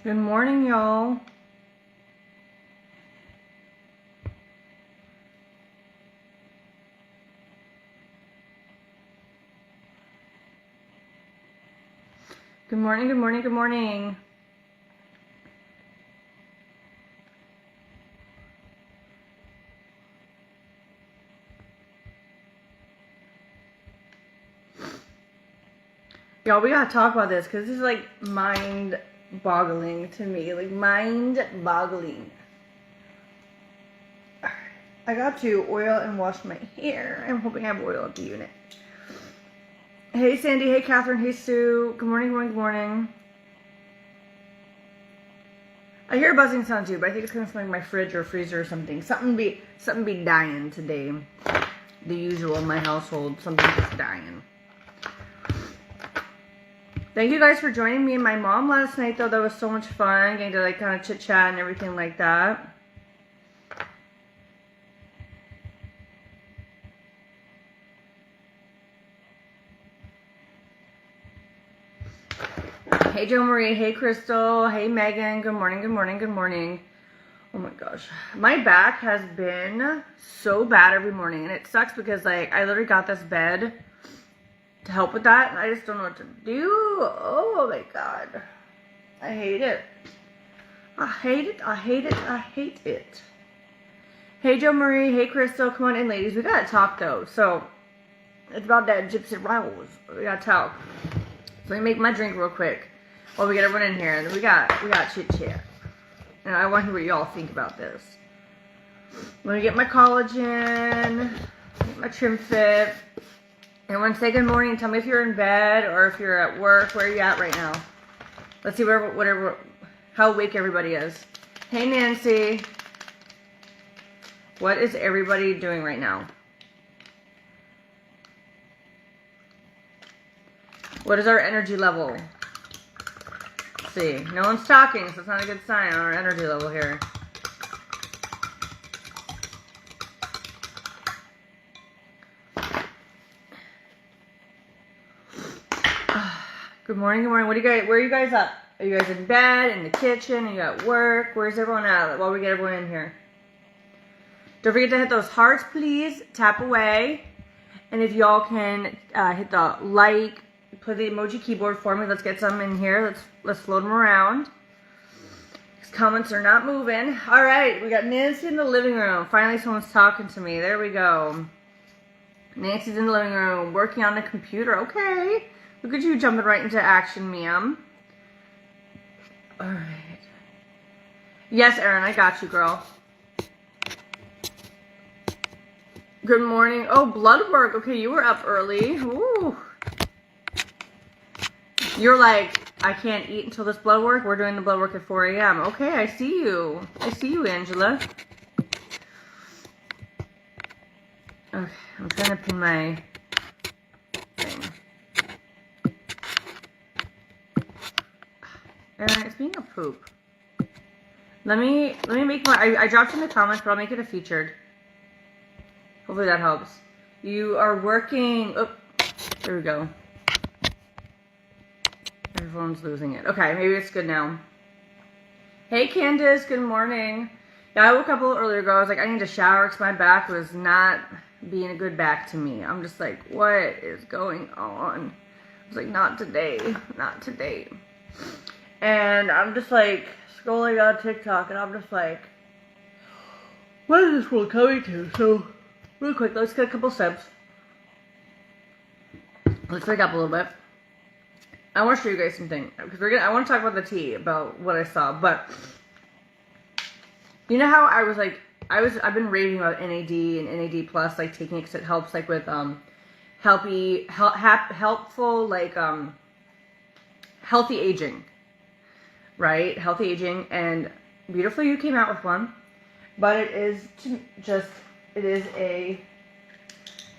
Good morning, y'all. Good morning, good morning, good morning. Y'all, we gotta talk about this because this is like mind-boggling to me. Like, mind-boggling. I got to oil and wash my hair. I'm hoping I have oil at the unit. Hey, Sandy. Hey, Catherine. Hey, Sue. Good morning, good morning, good morning. I hear a buzzing sound too, but I think it's coming from like my fridge or freezer or something. Something be dying today. The usual in my household. Something just dying. Thank you guys for joining me and my mom last night, though. That was so much fun. Getting to like kind of chit chat and everything like that. Hey, Jo Marie. Hey, Crystal. Hey, Megan. Good morning, good morning, good morning. Oh my gosh. My back has been so bad every morning. And it sucks because like I literally got this bed to help with that. And I just don't know what to do. Oh my God. I hate it. I hate it. I hate it. I hate it. Hey, Jo Marie. Hey, Crystal. Come on in, ladies. We gotta talk though. So it's about that Gypsy Rivals. We gotta talk. So let me make my drink real quick while we get everyone in here. And then we got chit chat. And I want to hear what y'all think about this. Let me get my collagen, get my Trim Fit. Everyone say good morning. Tell me if you're in bed or if you're at work. Where are you at right now? Let's see how awake everybody is. Hey, Nancy. What is everybody doing right now? What is our energy level? Let's see. No one's talking, so it's not a good sign on our energy level here. Good morning, good morning. Where are you guys at? Are you guys in bed, in the kitchen, are you at work? Where's everyone at while we get everyone in here? Don't forget to hit those hearts, please. Tap away. And if y'all can hit the like, put the emoji keyboard for me. Let's get some in here. Let's float them around. These comments are not moving. All right, we got Nancy in the living room. Finally, someone's talking to me. There we go. Nancy's in the living room, working on the computer. Okay. Look at you jumping right into action, ma'am. All right. Yes, Erin, I got you, girl. Good morning. Oh, blood work. Okay, you were up early. Ooh. You're like, I can't eat until this blood work. We're doing the blood work at 4 a.m. Okay, I see you. I see you, Angela. Okay, I'm trying to pin my thing. Erin, it's being a poop. Let me make my, I dropped in the comments, but I'll make it a featured. Hopefully that helps. You are working, oh, there we go. Everyone's losing it. Okay, maybe it's good now. Hey, Candace, good morning. Yeah, I woke up a little earlier ago. I was like, I need to shower because my back was not being a good back to me. I'm just like, what is going on? I was like, not today. Not today. And I'm just like, scrolling on TikTok, and I'm just like, what is this world coming to? So, real quick, let's get a couple steps. Let's wake up a little bit. I want to show you guys something because I want to talk about the tea, about what I saw. But you know how I was like, I've been raving about NAD and NAD plus, like taking it because it helps like with helpful like healthy aging, right? Healthy aging, and Beautiful You came out with one, but it is a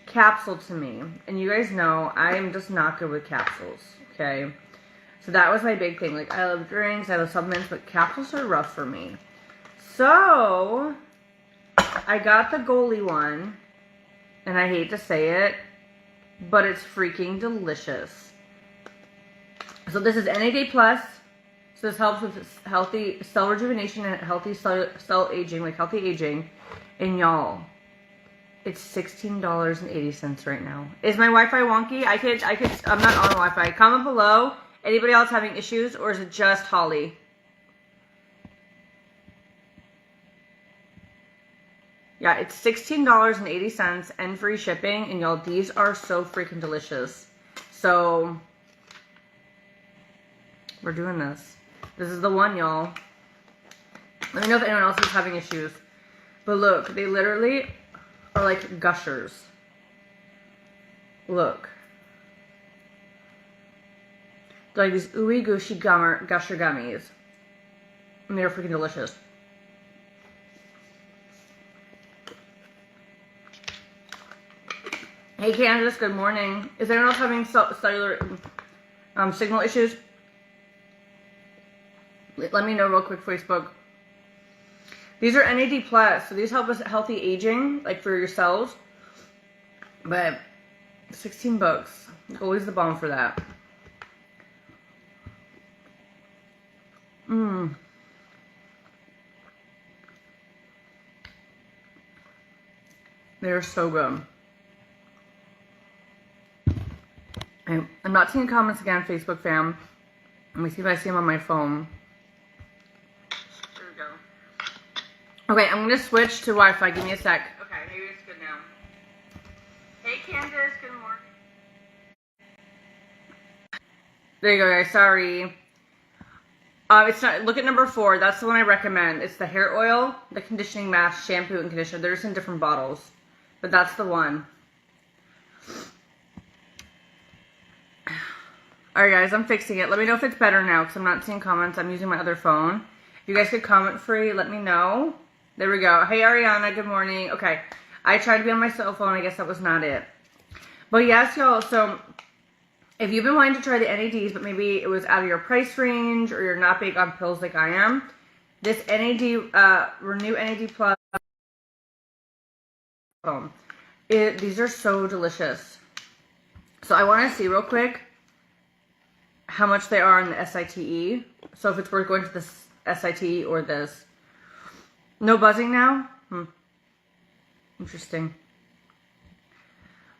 capsule to me, and you guys know I am just not good with capsules. Okay, so that was my big thing. Like, I love drinks, I love supplements, but capsules are rough for me. So I got the Goalie one, and I hate to say it, but it's freaking delicious. So this is NAD plus, So this helps with healthy cell rejuvenation and healthy cell aging, like healthy aging. And y'all, it's $16.80 right now. Is my Wi-Fi wonky? I'm not on Wi-Fi. Comment below. Anybody else having issues, or is it just Holly? Yeah, it's $16.80 and free shipping. And y'all, these are so freaking delicious. So we're doing this. This is the one, y'all. Let me know if anyone else is having issues. But look, they literally are like gushers. Look. They're like these ooey gooshy gusher gummies. And they're freaking delicious. Hey Candace, good morning. Is anyone else having cellular signal issues? Let me know real quick, Facebook. These are NAD+, so these help with healthy aging, like for your cells. But $16, always the bomb for that. They're so good. I'm not seeing comments again, Facebook fam. Let me see if I see them on my phone. There we go. Okay, I'm going to switch to Wi-Fi. Give me a sec. Okay, maybe it's good now. Hey, Candace. Good morning. There you go, guys. Sorry. It's not. Look at number 4. That's the one I recommend. It's the hair oil, the conditioning mask, shampoo, and conditioner. There's in different bottles, but that's the one. Alright guys, I'm fixing it. Let me know if it's better now, because I'm not seeing comments. I'm using my other phone. If you guys could comment free, let me know. There we go. Hey Ariana, good morning. Okay, I tried to be on my cell phone. I guess that was not it. But yes, y'all, so if you've been wanting to try the NADs, but maybe it was out of your price range, or you're not big on pills like I am, this NAD, Renew NAD Plus, these are so delicious. So I want to see real quick how much they are in the SITE. So if it's worth going to this SITE or this. No buzzing now? Interesting.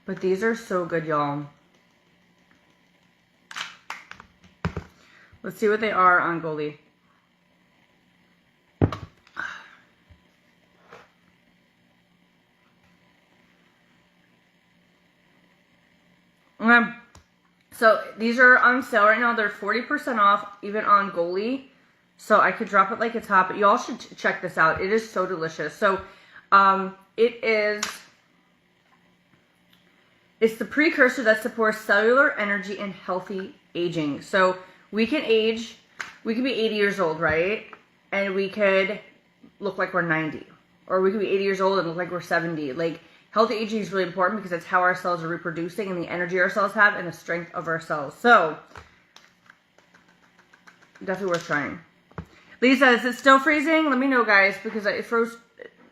But these are so good, y'all. Let's see what they are on Goli. So these are on sale right now. They're 40% off, even on Goli. So I could drop it like it's hot, but y'all should check this out. It is so delicious. So it's the precursor that supports cellular energy and healthy aging. So we can age, we could be 80 years old, right? And we could look like we're 90. Or we could be 80 years old and look like we're 70. Like, healthy aging is really important because it's how our cells are reproducing and the energy our cells have and the strength of our cells. So, definitely worth trying. Lisa, is it still freezing? Let me know, guys, because it froze.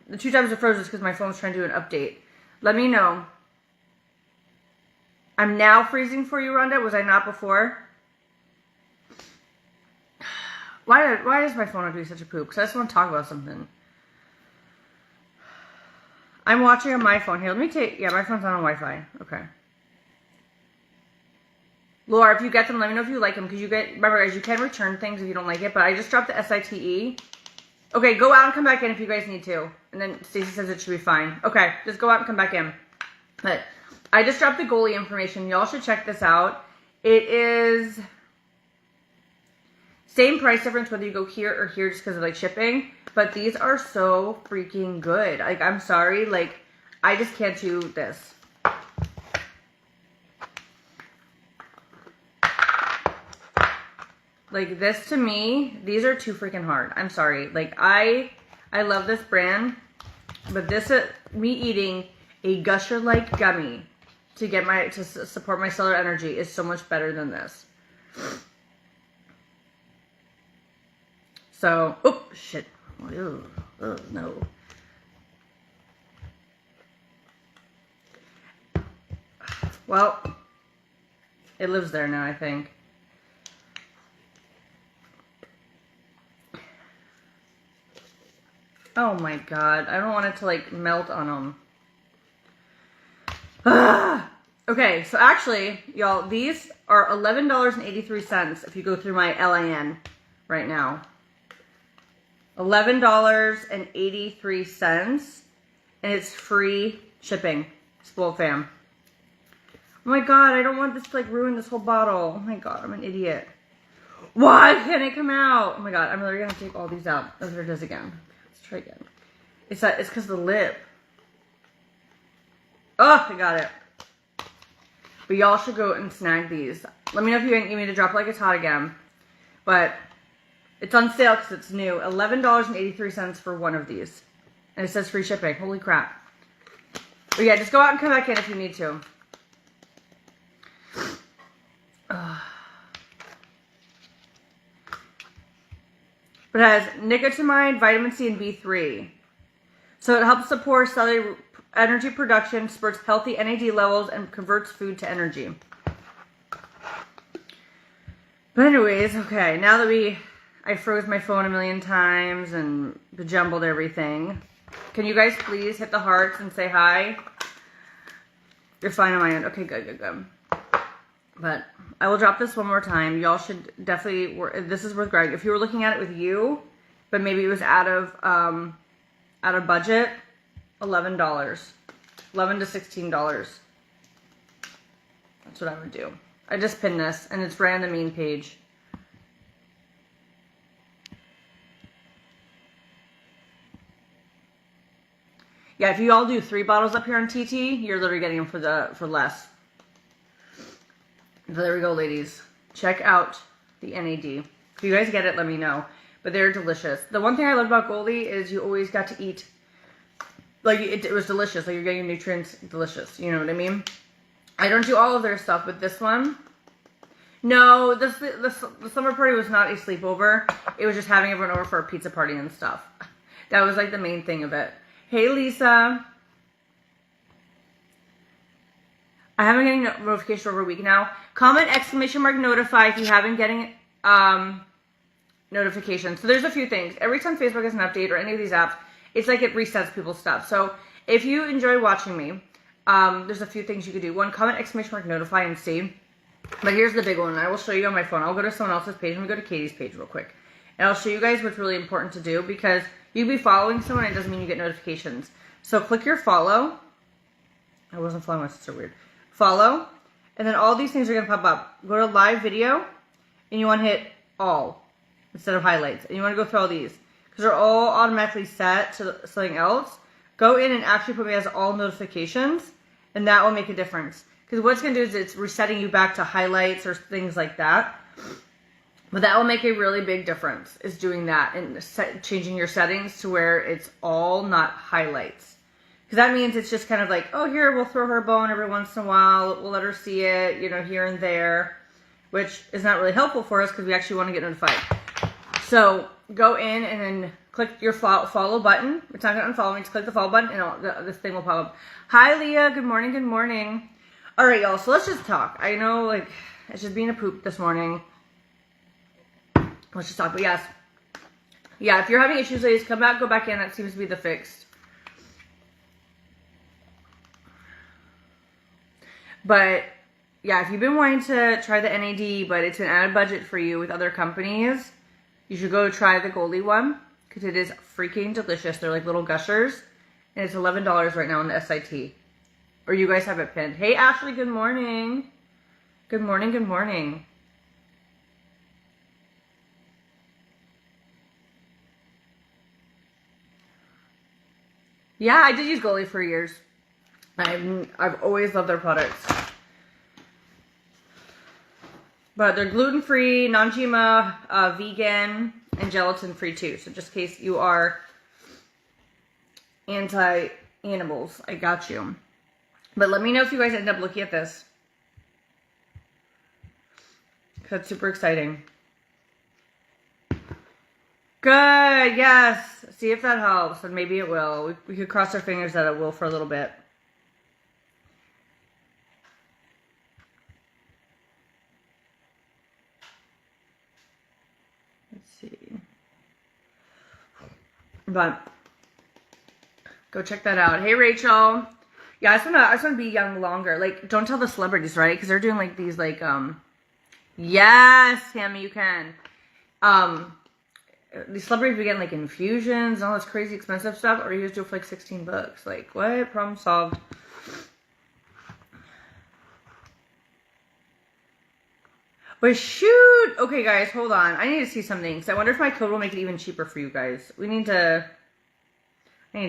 The 2 times it froze is because my phone's trying to do an update. Let me know. I'm now freezing for you, Rhonda. Was I not before? Why is my phone not doing such a poop? Because I just want to talk about something. I'm watching on my phone. Here, let me take... Yeah, my phone's not on Wi-Fi. Okay. Laura, if you get them, let me know if you like them. Because you get... Remember, guys, you can return things if you don't like it. But I just dropped the SITE. Okay, go out and come back in if you guys need to. And then Stacey says it should be fine. Okay, just go out and come back in. But I just dropped the Goli information. Y'all should check this out. It is... Same price difference whether you go here or here just because of like shipping. But these are so freaking good. Like, I'm sorry. Like, I just can't do this. Like, this to me, these are too freaking hard. I'm sorry. Like, I love this brand. But this, me eating a gusher-like gummy to support my cellular energy is so much better than this. So, oh, shit. Ew, no. Well, it lives there now, I think. Oh my god. I don't want it to like melt on them. Ah! Okay, so actually, y'all, these are $11.83 if you go through my LIN right now. $11.83, and it's free shipping. Spoiled fam. Oh my god, I don't want this to like ruin this whole bottle. Oh my god, I'm an idiot. Why can't it come out? Oh my god, I'm literally gonna take all these out. Oh, there it is again. Let's try again. It's because of the lip. Oh, I got it. But y'all should go and snag these. Let me know if you need me to drop it like it's hot again. But it's on sale because it's new. $11.83 for one of these. And it says free shipping. Holy crap. But yeah, just go out and come back in if you need to. But it has nicotinamide, vitamin C, and B3. So it helps support cellular energy production, supports healthy NAD levels, and converts food to energy. But anyways, okay, now that I froze my phone a million times and bejumbled everything, can you guys please hit the hearts and say hi? You're fine on my end. Okay, good. But I will drop this one more time. Y'all should definitely, this is worth grabbing. If you were looking at it with you, but maybe it was out of budget, $11 to $16. That's what I would do. I just pinned this, and it's right on the main page. Yeah, if you all do 3 bottles up here on TT, you're literally getting them for less. So there we go, ladies. Check out the NAD. If you guys get it, let me know. But they're delicious. The one thing I love about Goldie is you always got to eat, like, it was delicious. Like, you're getting nutrients delicious. You know what I mean? I don't do all of their stuff, but this one, no, the summer party was not a sleepover. It was just having everyone over for a pizza party and stuff. That was, like, the main thing of it. Hey, Lisa. I haven't been getting notifications for over a week now. Comment !notify if you haven't getting notifications. So there's a few things. Every time Facebook has an update or any of these apps, it's like it resets people's stuff. So if you enjoy watching me, there's a few things you could do. One, comment !notify and see. But here's the big one. I will show you on my phone. I'll go to someone else's page. I'm going to go to Katie's page real quick. And I'll show you guys what's really important to do, because you'll be following someone, it doesn't mean you get notifications. So click your follow. I wasn't following my sister, weird. Follow, and then all these things are going to pop up. Go to live video, and you want to hit all instead of highlights. And you want to go through all these, because they're all automatically set to something else. Go in and actually put me as all notifications, and that will make a difference. Because what it's going to do is it's resetting you back to highlights or things like that. But that will make a really big difference, is doing that and changing your settings to where it's all not highlights. Because that means it's just kind of like, oh, here, we'll throw her a bone every once in a while. We'll let her see it, you know, here and there, which is not really helpful for us because we actually want to get notified. So go in and then click your follow button. It's not going to unfollow me. Just click the follow button and this thing will pop up. Hi, Leah. Good morning. Good morning. All right, y'all. So let's just talk. I know, like, it's just being a poop this morning. Let's just talk. But yes. Yeah, if you're having issues, ladies, come back, go back in. That seems to be the fix. But yeah, if you've been wanting to try the NAD, but it's been out of budget for you with other companies, you should go try the Goldie one, because it is freaking delicious. They're like little gushers, and it's $11 right now on the SIT. Or you guys have it pinned. Hey, Ashley, good morning. Good morning, good morning. Yeah, I did use Goldie for years. I've always loved their products. But they're gluten-free, non-GMO, vegan, and gelatin-free too. So just in case you are anti-animals, I got you. But let me know if you guys end up looking at this. That's super exciting. Good, yes. See if that helps, and maybe it will. We could cross our fingers that it will for a little bit. Let's see. But Go check that out. Hey, Rachel. Yeah, I just wanna be young longer. Like, don't tell the celebrities, right? Because they're doing like these like yes, Tammy, you can. These celebrities be getting like infusions and all this crazy expensive stuff, or you just do it for like $16. Like, what? Problem solved. But shoot! Okay, guys, hold on. I need to see something. So I wonder if my code will make it even cheaper for you guys. I need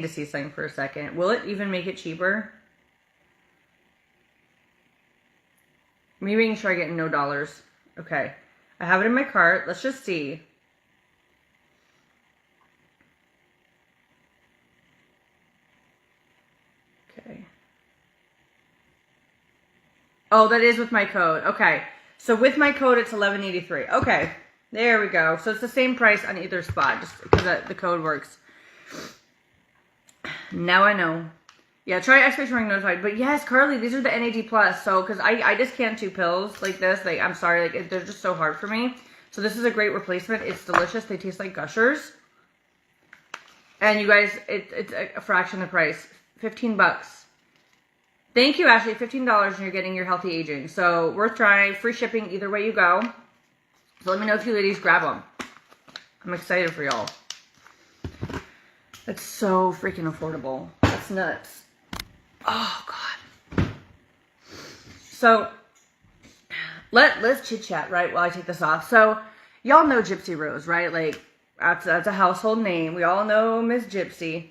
to see something for a second. Will it even make it cheaper? Me making sure I get no dollars. Okay. I have it in my cart. Let's just see. Okay. Oh, that is with my code. Okay. So with my code, it's $11.83. Okay. There we go. So it's the same price on either spot, just because the code works. Now I know. Yeah, try exclamation mark notified. But yes, Carly, these are the NAD+. So, because I just can't do pills like this. Like, I'm sorry. Like, they're just so hard for me. So this is a great replacement. It's delicious. They taste like Gushers. And you guys, it's a fraction of the price. $15. Thank you, Ashley. $15 and you're getting your healthy aging. So worth trying. Free shipping either way you go. So let me know if you ladies grab them. I'm excited for y'all. It's so freaking affordable. That's nuts. Oh, God. So let's chit chat, right, while I take this off. So y'all know Gypsy Rose, right? Like, that's a household name. We all know Miss Gypsy.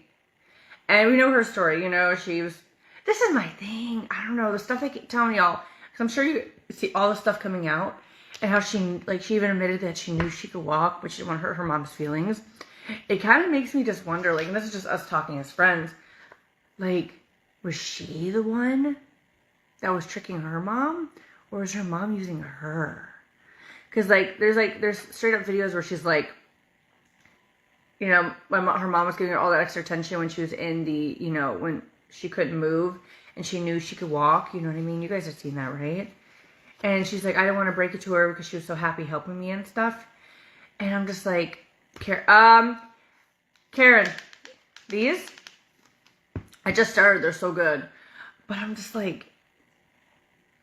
And we know her story. You know, this is my thing. I don't know. The stuff I keep telling y'all. Because I'm sure you see all the stuff coming out. And how she even admitted that she knew she could walk, but she didn't want to hurt her mom's feelings. It kind of makes me just wonder, like, and this is just us talking as friends. Like, was she the one that was tricking her mom? Or was her mom using her? Because, there's straight up videos where she's like, you know, her mom was giving her all that extra attention when she was in the, you know, when she couldn't move and she knew she could walk. You know what I mean? You guys have seen that, right? And she's like, I didn't want to break it to her because she was so happy helping me and stuff. And I'm just like, Karen, these, I just started. They're so good. But I'm just like,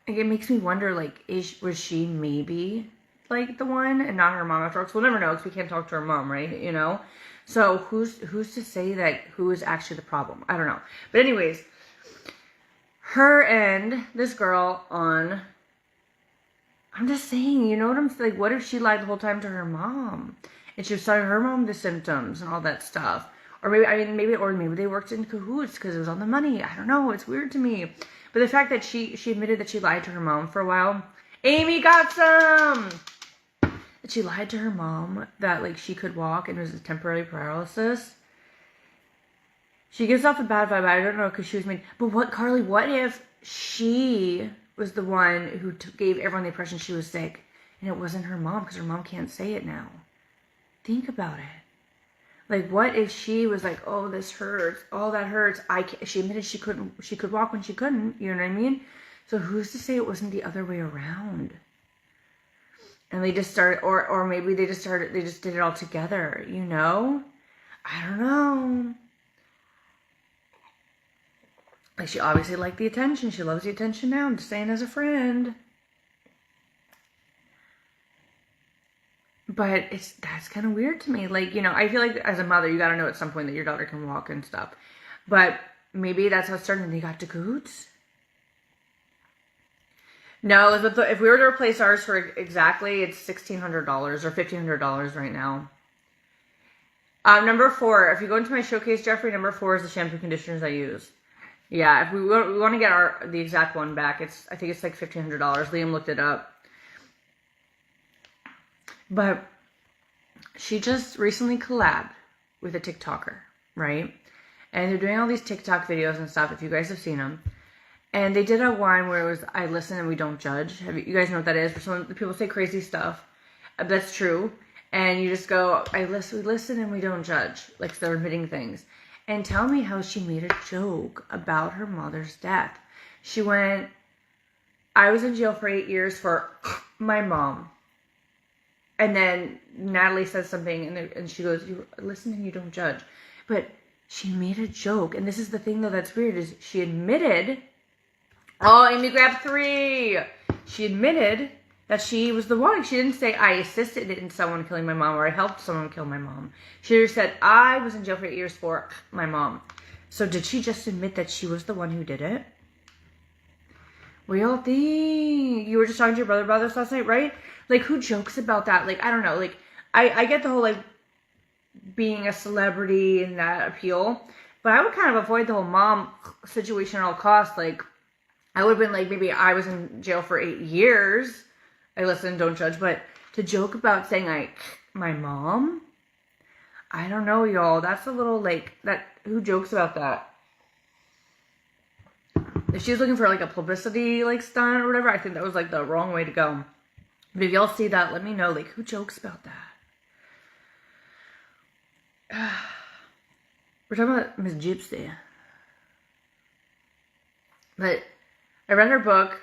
it makes me wonder, like, was she maybe, like, the one and not her mom after all? Because we'll never know because we can't talk to her mom, right? You know? So who's to say that who is actually the problem? I don't know. But anyways, her and this girl on... I'm just saying, you know what I'm saying? Like, what if she lied the whole time to her mom? And she was telling her mom the symptoms and all that stuff. Or maybe they worked in cahoots because it was on the money. I don't know. It's weird to me. But the fact that she admitted that she lied to her mom for a while. Amy got some! That she lied to her mom that, like, she could walk and it was a temporary paralysis. She gives off a bad vibe. I don't know because she was made... But Carly, what if she... was the one who gave everyone the impression she was sick, and it wasn't her mom because her mom can't say it now. Think about it. Like, what if she was like, "Oh, this hurts. Oh, that hurts." She admitted she could walk when she couldn't. You know what I mean? So who's to say it wasn't the other way around? And they just started, or maybe they just did it all together. You know? I don't know. Like, she obviously liked the attention. She loves the attention now. I'm just saying as a friend. But that's kind of weird to me. Like, you know, I feel like as a mother, you got to know at some point that your daughter can walk and stuff. But maybe that's how it started and they got to cahoots. No, if we were to replace ours for exactly, it's $1,600 or $1,500 right now. Number 4, if you go into my showcase, Jeffrey, number 4 is the shampoo conditioners I use. Yeah, if we want to get the exact one back, I think it's like $1,500. Liam looked it up. But she just recently collabed with a TikToker, right? And they're doing all these TikTok videos and stuff, if you guys have seen them. And they did a one where it was, I listen and we don't judge. You guys know what that is? For some people say crazy stuff. That's true. And you just go, we listen and we don't judge. Like, they're admitting things. And tell me how she made a joke about her mother's death. She went, I was in jail for 8 years for my mom. And then Natalie says something, and she goes, you listen and you don't judge. But she made a joke. And this is the thing, though, that's weird, is she admitted... Oh, Amy grabbed 3. She admitted that she was the one. She didn't say, I assisted in someone killing my mom or I helped someone kill my mom. She just said, I was in jail for 8 years for my mom. So did she just admit that she was the one who did it? What do y'all think? You were just talking to your brother about this last night, right? Like, who jokes about that? Like, I don't know. Like, I get the whole, like, being a celebrity and that appeal. But I would kind of avoid the whole mom situation at all costs. Like, I would have been like, maybe I was in jail for 8 years. I listen, don't judge. But to joke about saying, like, my mom? I don't know, y'all. That's a little, like, that. Who jokes about that? If she was looking for, like, a publicity, like, stunt or whatever, I think that was, like, the wrong way to go. But if y'all see that, let me know. Like, who jokes about that? We're talking about Miss Gypsy. But I read her book.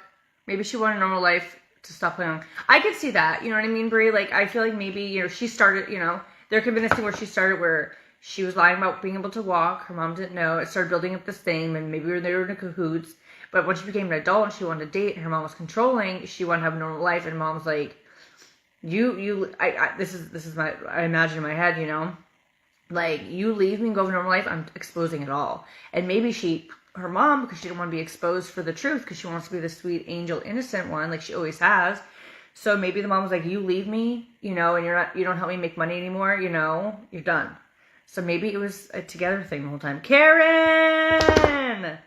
Maybe she wanted a normal life to stop playing. I could see that. You know what I mean, Brie? Like, I feel like maybe, you know, she started, you know, there could have been this thing where she started where she was lying about being able to walk. Her mom didn't know. It started building up this thing, and maybe they were in cahoots. But when she became an adult and she wanted to date, and her mom was controlling, she wanted to have a normal life, and mom was like, this is my, I imagine in my head, you know, like, you leave me and go have a normal life, I'm exposing it all. And maybe her mom, because she didn't want to be exposed for the truth, because she wants to be the sweet angel, innocent one, like she always has. So maybe the mom was like, you leave me, you know, and you don't help me make money anymore, you know, you're done. So maybe it was a together thing the whole time. Karen!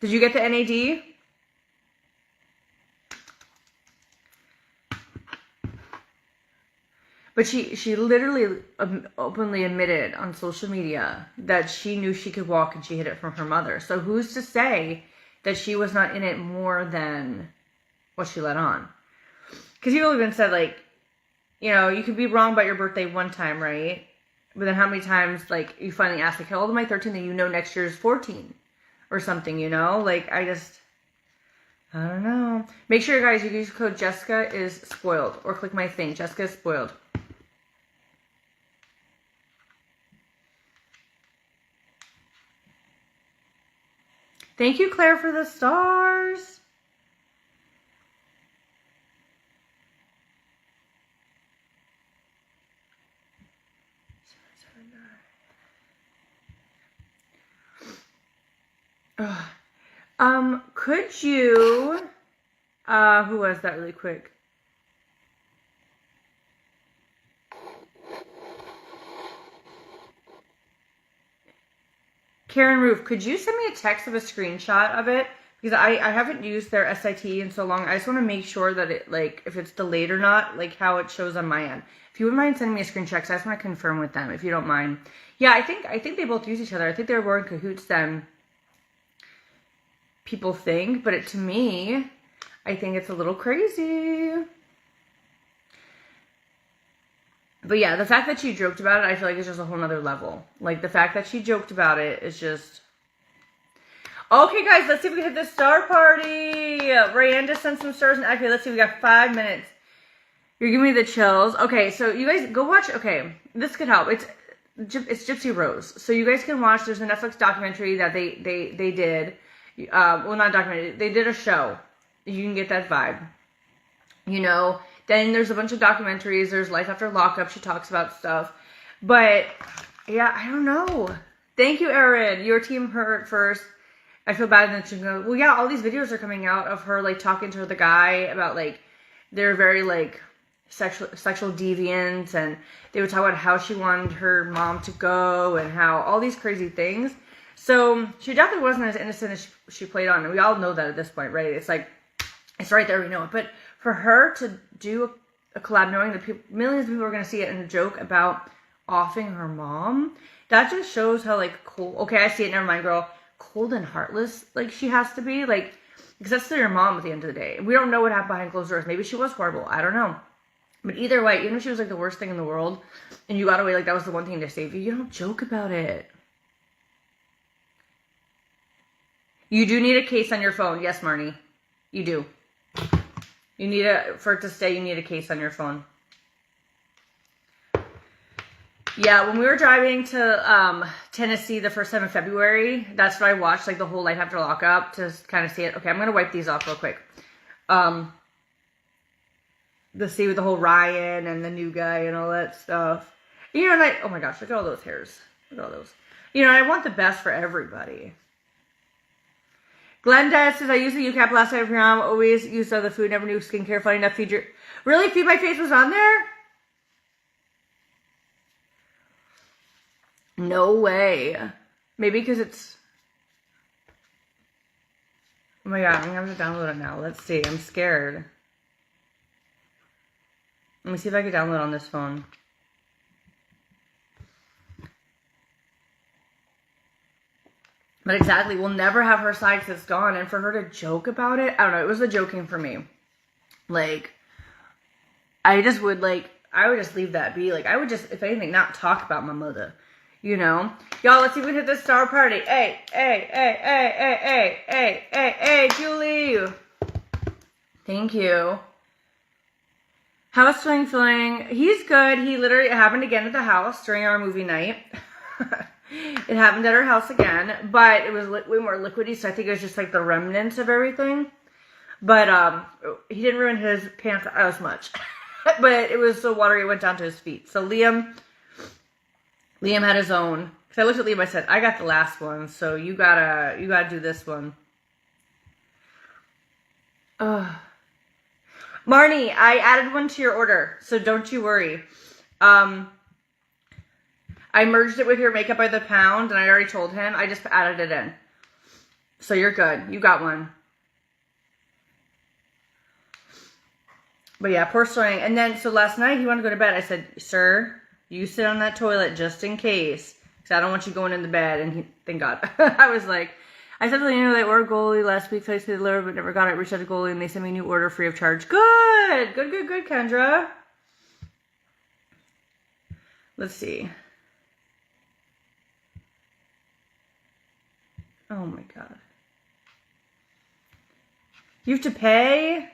Did you get the NAD? But she literally openly admitted on social media that she knew she could walk and she hid it from her mother. So who's to say that she was not in it more than what she let on? Because people even said, like, you know, you could be wrong about your birthday one time, right? But then how many times, like, you finally ask, like, how old am I? 13? And you know next year is 14 or something, you know? Like, I don't know. Make sure, guys, you use code Jessica is spoiled, or click my thing. Jessica is spoiled. Thank you, Claire, for the stars. Could you, who was that really quick? Karen Roof, could you send me a text of a screenshot of it? Because I haven't used their SIT in so long. I just want to make sure that it, like, if it's delayed or not, like how it shows on my end. If you wouldn't mind sending me a screenshot, because I just want to confirm with them, if you don't mind. Yeah, I think they both use each other. I think they're more in cahoots than people think. But to me, I think it's a little crazy. But yeah, the fact that she joked about it, I feel like it's just a whole nother level. Like, the fact that she joked about it is just... Okay, guys, let's see if we can hit the star party. Rayanne just sent some stars. Okay, let's see. We got 5 minutes. You're giving me the chills. Okay, so you guys go watch. Okay, this could help. It's Gypsy Rose. So you guys can watch. There's a Netflix documentary that they did. Well, not a documentary. They did a show. You can get that vibe. You know... Then there's a bunch of documentaries. There's Life After Lockup. She talks about stuff. But, yeah, I don't know. Thank you, Erin. Your team heard first. I feel bad that she goes, well, yeah, all these videos are coming out of her, like, talking to the guy about, like, they're very, like, sexual deviants. And they would talk about how she wanted her mom to go and how all these crazy things. So she definitely wasn't as innocent as she played on. And we all know that at this point, right? It's like, it's right there. We know it. But for her to do a collab knowing that millions of people are going to see it and a joke about offing her mom, that just shows how, like, cold. Okay, I see it. Never mind, girl. Cold and heartless, like, she has to be. Like, because that's still your mom at the end of the day. We don't know what happened behind closed doors. Maybe she was horrible. I don't know. But either way, even if she was, like, the worst thing in the world and you got away, like, that was the one thing to save you, you don't joke about it. You do need a case on your phone. Yes, Marnie. You do. You need for it to stay, you need a case on your phone. Yeah, when we were driving to Tennessee the first time in February, that's what I watched, like the whole Life After Lockup to kind of see it. Okay, I'm gonna wipe these off real quick. To see with the whole Ryan and the new guy and all that stuff. You know, and oh my gosh, look at all those hairs. Look at all those. You know, I want the best for everybody. Glenda says, I used the UCAP last night for your mom. Always used other food, never knew skincare. Funny enough, feed your... Really? Feed My Face was on there? No way. Maybe because it's... Oh my god, I'm going to have to download it now. Let's see. I'm scared. Let me see if I can download on this phone. But exactly, we'll never have her side because it's gone. And for her to joke about it, I don't know. It was the joking for me. Like, I just would, like, I would just leave that be. Like, I would just, if anything, not talk about my mother. You know? Y'all, let's see if we can hit this star party. Hey, hey, hey, hey, hey, hey, hey, hey, hey, Julie. Thank you. How's Swing feeling? He's good. He literally, it happened again at the house during our movie night. It happened at our house again, but it was way more liquidy, so I think it was just like the remnants of everything. But he didn't ruin his pants as much. But it was so watery it went down to his feet. So Liam had his own. Because I looked at Liam, I said, I got the last one, so you gotta do this one. Marnie, I added one to your order, so don't you worry. I merged it with your Makeup by the Pound, and I already told him. I just added it in. So you're good. You got one. But yeah, poor Sterling. And then, so last night, he wanted to go to bed. I said, sir, you sit on that toilet just in case. Because I don't want you going in the bed. And he, thank God. I was like, I said to you know, they ordered goalie last week. So I said delivered, but never got it. Reached out to goalie, and they sent me a new order free of charge. Good. Good, good, good, Kendra. Let's see. Oh my God. You have to pay?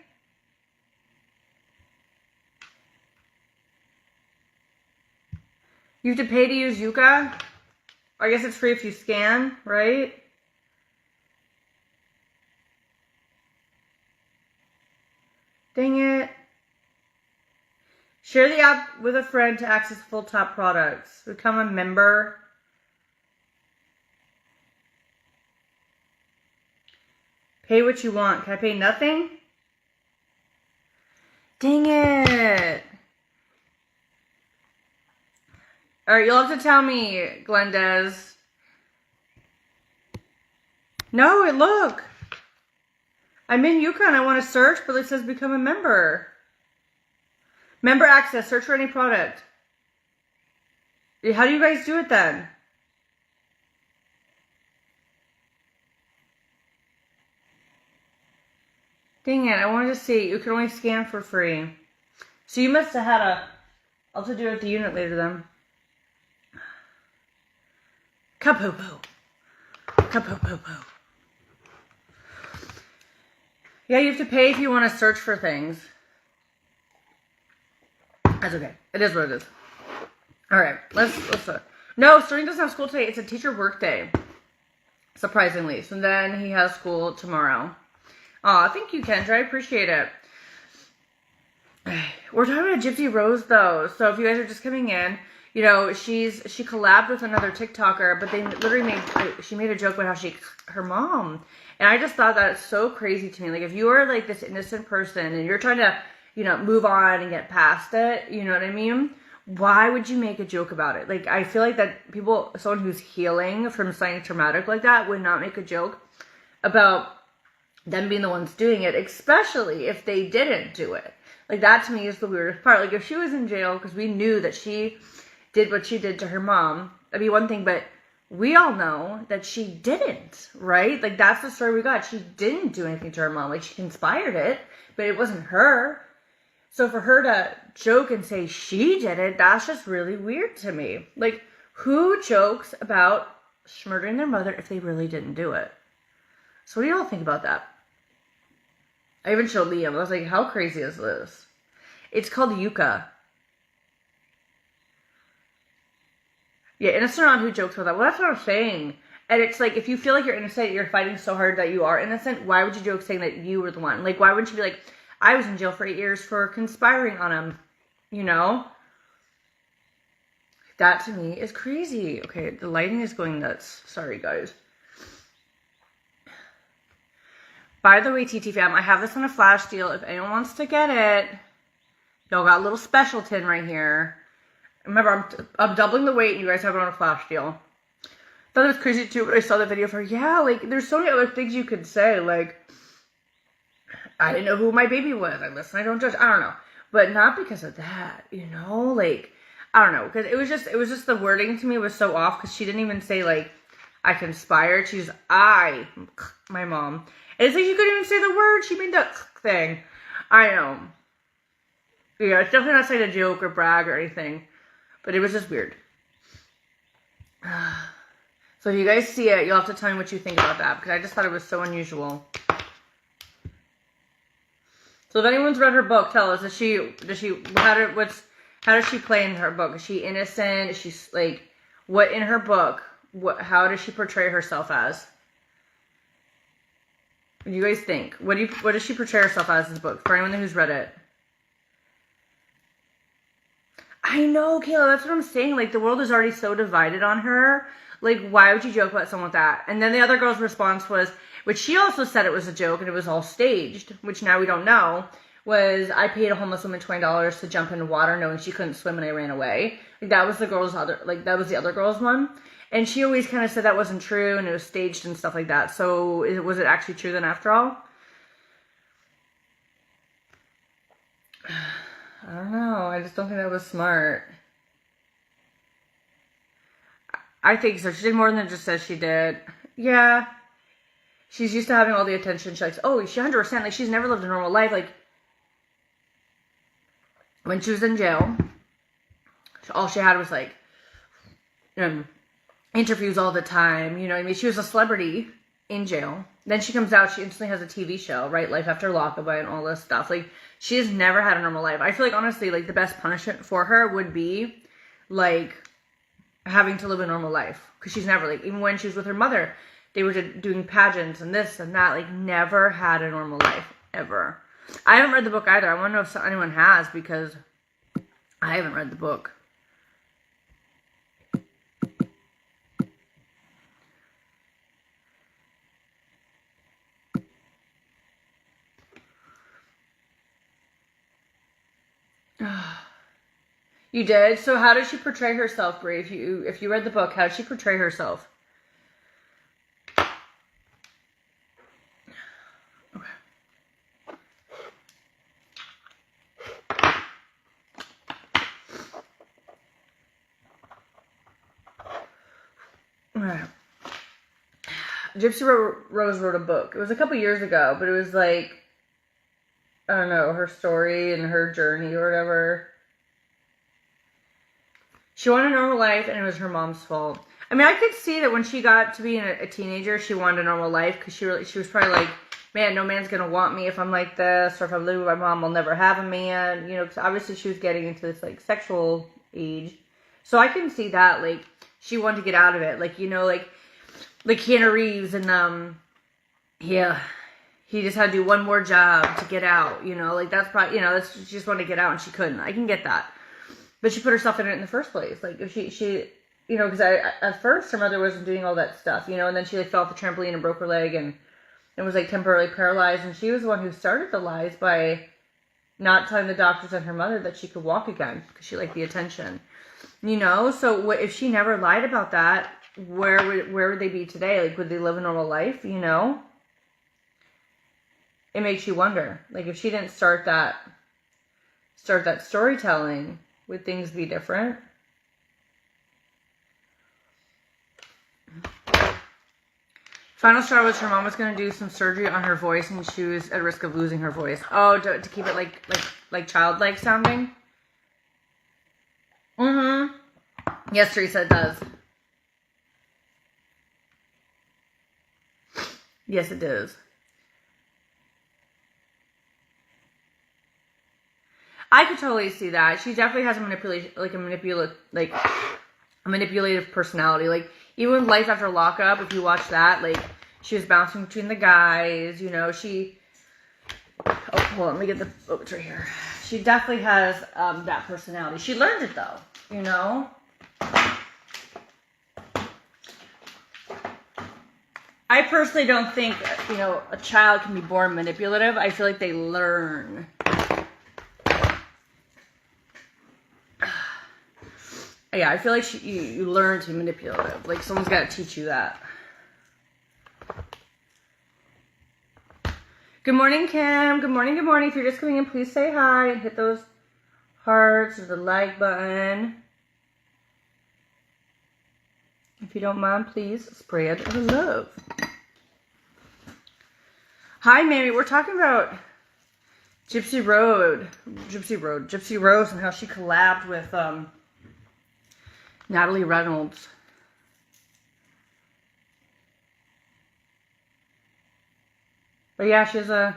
You have to pay to use Yuka? I guess it's free if you scan, right? Dang it. Share the app with a friend to access full top products. Become a member. Pay what you want. Can I pay nothing? Dang it. Alright, you'll have to tell me, Glendez. No, look. I'm in Yukon. I want to search, but it says become a member. Member access. Search for any product. How do you guys do it then? Dang it, I wanted to see. You can only scan for free. So you must have had a... I'll have to do it at the unit later then. Ka-poo-poo. Ka-poo-poo-poo. Yeah, you have to pay if you want to search for things. That's okay. It is what it is. Alright, let's no, Sterling doesn't have school today. It's a teacher work day. Surprisingly. So then he has school tomorrow. Aw, thank you, Kendra. I appreciate it. We're talking about Gypsy Rose, though. So if you guys are just coming in, you know, she collabed with another TikToker, but they literally she made a joke about how her mom. And I just thought that it's so crazy to me. Like, if you are, like, this innocent person and you're trying to, you know, move on and get past it, you know what I mean? Why would you make a joke about it? Like, I feel like that someone who's healing from something traumatic like that would not make a joke about them being the ones doing it, especially if they didn't do it. Like, that to me is the weirdest part. Like, if she was in jail because we knew that she did what she did to her mom, that'd be one thing, but we all know that she didn't, right? Like, that's the story we got. She didn't do anything to her mom. Like, she conspired it, but it wasn't her. So for her to joke and say she did it, that's just really weird to me. Like, who jokes about murdering their mother if they really didn't do it? So what do y'all think about that? I even showed Liam. I was like, how crazy is this? It's called Yuka. Yeah, innocent or not, who jokes about that? Well, that's what I'm saying. And it's like, if you feel like you're innocent, you're fighting so hard that you are innocent, why would you joke saying that you were the one? Like, why wouldn't you be like, I was in jail for 8 years for conspiring on him, you know? That to me is crazy. Okay, the lighting is going nuts. Sorry, guys. By the way, TT fam, I have this on a flash deal. If anyone wants to get it, y'all got a little special tin right here. Remember, I'm doubling the weight, and you guys have it on a flash deal. Thought it was crazy too, but I saw the video for, yeah, like, there's so many other things you could say, like, I didn't know who my baby was, I listen, I don't judge, I don't know, but not because of that, you know, like, I don't know, because it was just the wording to me was so off, because she didn't even say, like, I conspired, she's, my mom, and it's like, you couldn't even say the word, she made that thing, I know, yeah, it's definitely not saying a joke or brag or anything, but it was just weird. So if you guys see it, you'll have to tell me what you think about that, because I just thought it was so unusual. So if anyone's read her book, tell us, how does she play in her book? Is she innocent? Is she, like, what in her book, how does she portray herself as? What do you guys think? What does she portray herself as in this book, for anyone who's read it? I know, Kayla, that's what I'm saying. Like, the world is already so divided on her. Like, why would you joke about something like that? And then the other girl's response was, which she also said it was a joke and it was all staged, which now we don't know, was, I paid a homeless woman $20 to jump into water knowing she couldn't swim and I ran away. Like, that was the other girl's one. And she always kind of said that wasn't true and it was staged and stuff like that. So was it actually true then after all? I don't know. I just don't think that was smart. I think so. She did more than just says she did. Yeah. She's used to having all the attention. She's like, oh, she 100%. Like, she's never lived a normal life. Like, when she was in jail, all she had was, like, interviews all the time. You know what I mean? She was a celebrity in jail. Then she comes out. She instantly has a TV show, right? Life After Lockaway and all this stuff. Like, she has never had a normal life. I feel like, honestly, like, the best punishment for her would be, like, having to live a normal life, because she's never, like, even when she was with her mother, they were doing pageants and this and that, like, never had a normal life, ever. I haven't read the book either. I want to know if anyone has, because I haven't read the book. You did? So how did she portray herself, Brie? If you read the book, how did she portray herself? Okay. Alright. Gypsy Rose wrote a book. It was a couple years ago, but it was like, I don't know, her story and her journey or whatever. She wanted a normal life, and it was her mom's fault. I mean, I could see that when she got to be a teenager, she wanted a normal life, because she was probably like, man, no man's gonna want me if I'm like this, or if I'm living with my mom, I'll never have a man, you know, because obviously she was getting into this, like, sexual age. So I can see that, like, she wanted to get out of it, like, you know, like Keanu Reeves, and, yeah, he just had to do one more job to get out, you know, like, that's probably, you know, she just wanted to get out, and she couldn't. I can get that. But she put herself in it in the first place. Like, if she you know, because at first her mother wasn't doing all that stuff, you know, and then she, like, fell off the trampoline and broke her leg and was, like, temporarily paralyzed. And she was the one who started the lies by not telling the doctors and her mother that she could walk again, because she liked the attention, you know. So if she never lied about that, where would they be today? Like, would they live a normal life, you know? It makes you wonder. Like, if she didn't start that storytelling, would things be different? Final straw was her mom was going to do some surgery on her voice, and she was at risk of losing her voice. Oh, to keep it like childlike sounding? Mm-hmm. Yes, Teresa, it does. Yes, it does. I could totally see that. She definitely has a a manipulative personality. Like, even with Life After Lockup, if you watch that, like, she was bouncing between the guys, you know, she... Oh, hold on, let me get the... Oh, it's right here. She definitely has that personality. She learned it, though, you know? I personally don't think, you know, a child can be born manipulative. I feel like they learn. Yeah, I feel like you learn to be manipulative. Like, someone's got to teach you that. Good morning, Kim. Good morning, good morning. If you're just coming in, please say hi and hit those hearts or the like button. If you don't mind, please spread the love. Hi, Mamie. We're talking about Gypsy Rose, and how she collabed with Natalie Reynolds. But yeah, she's a...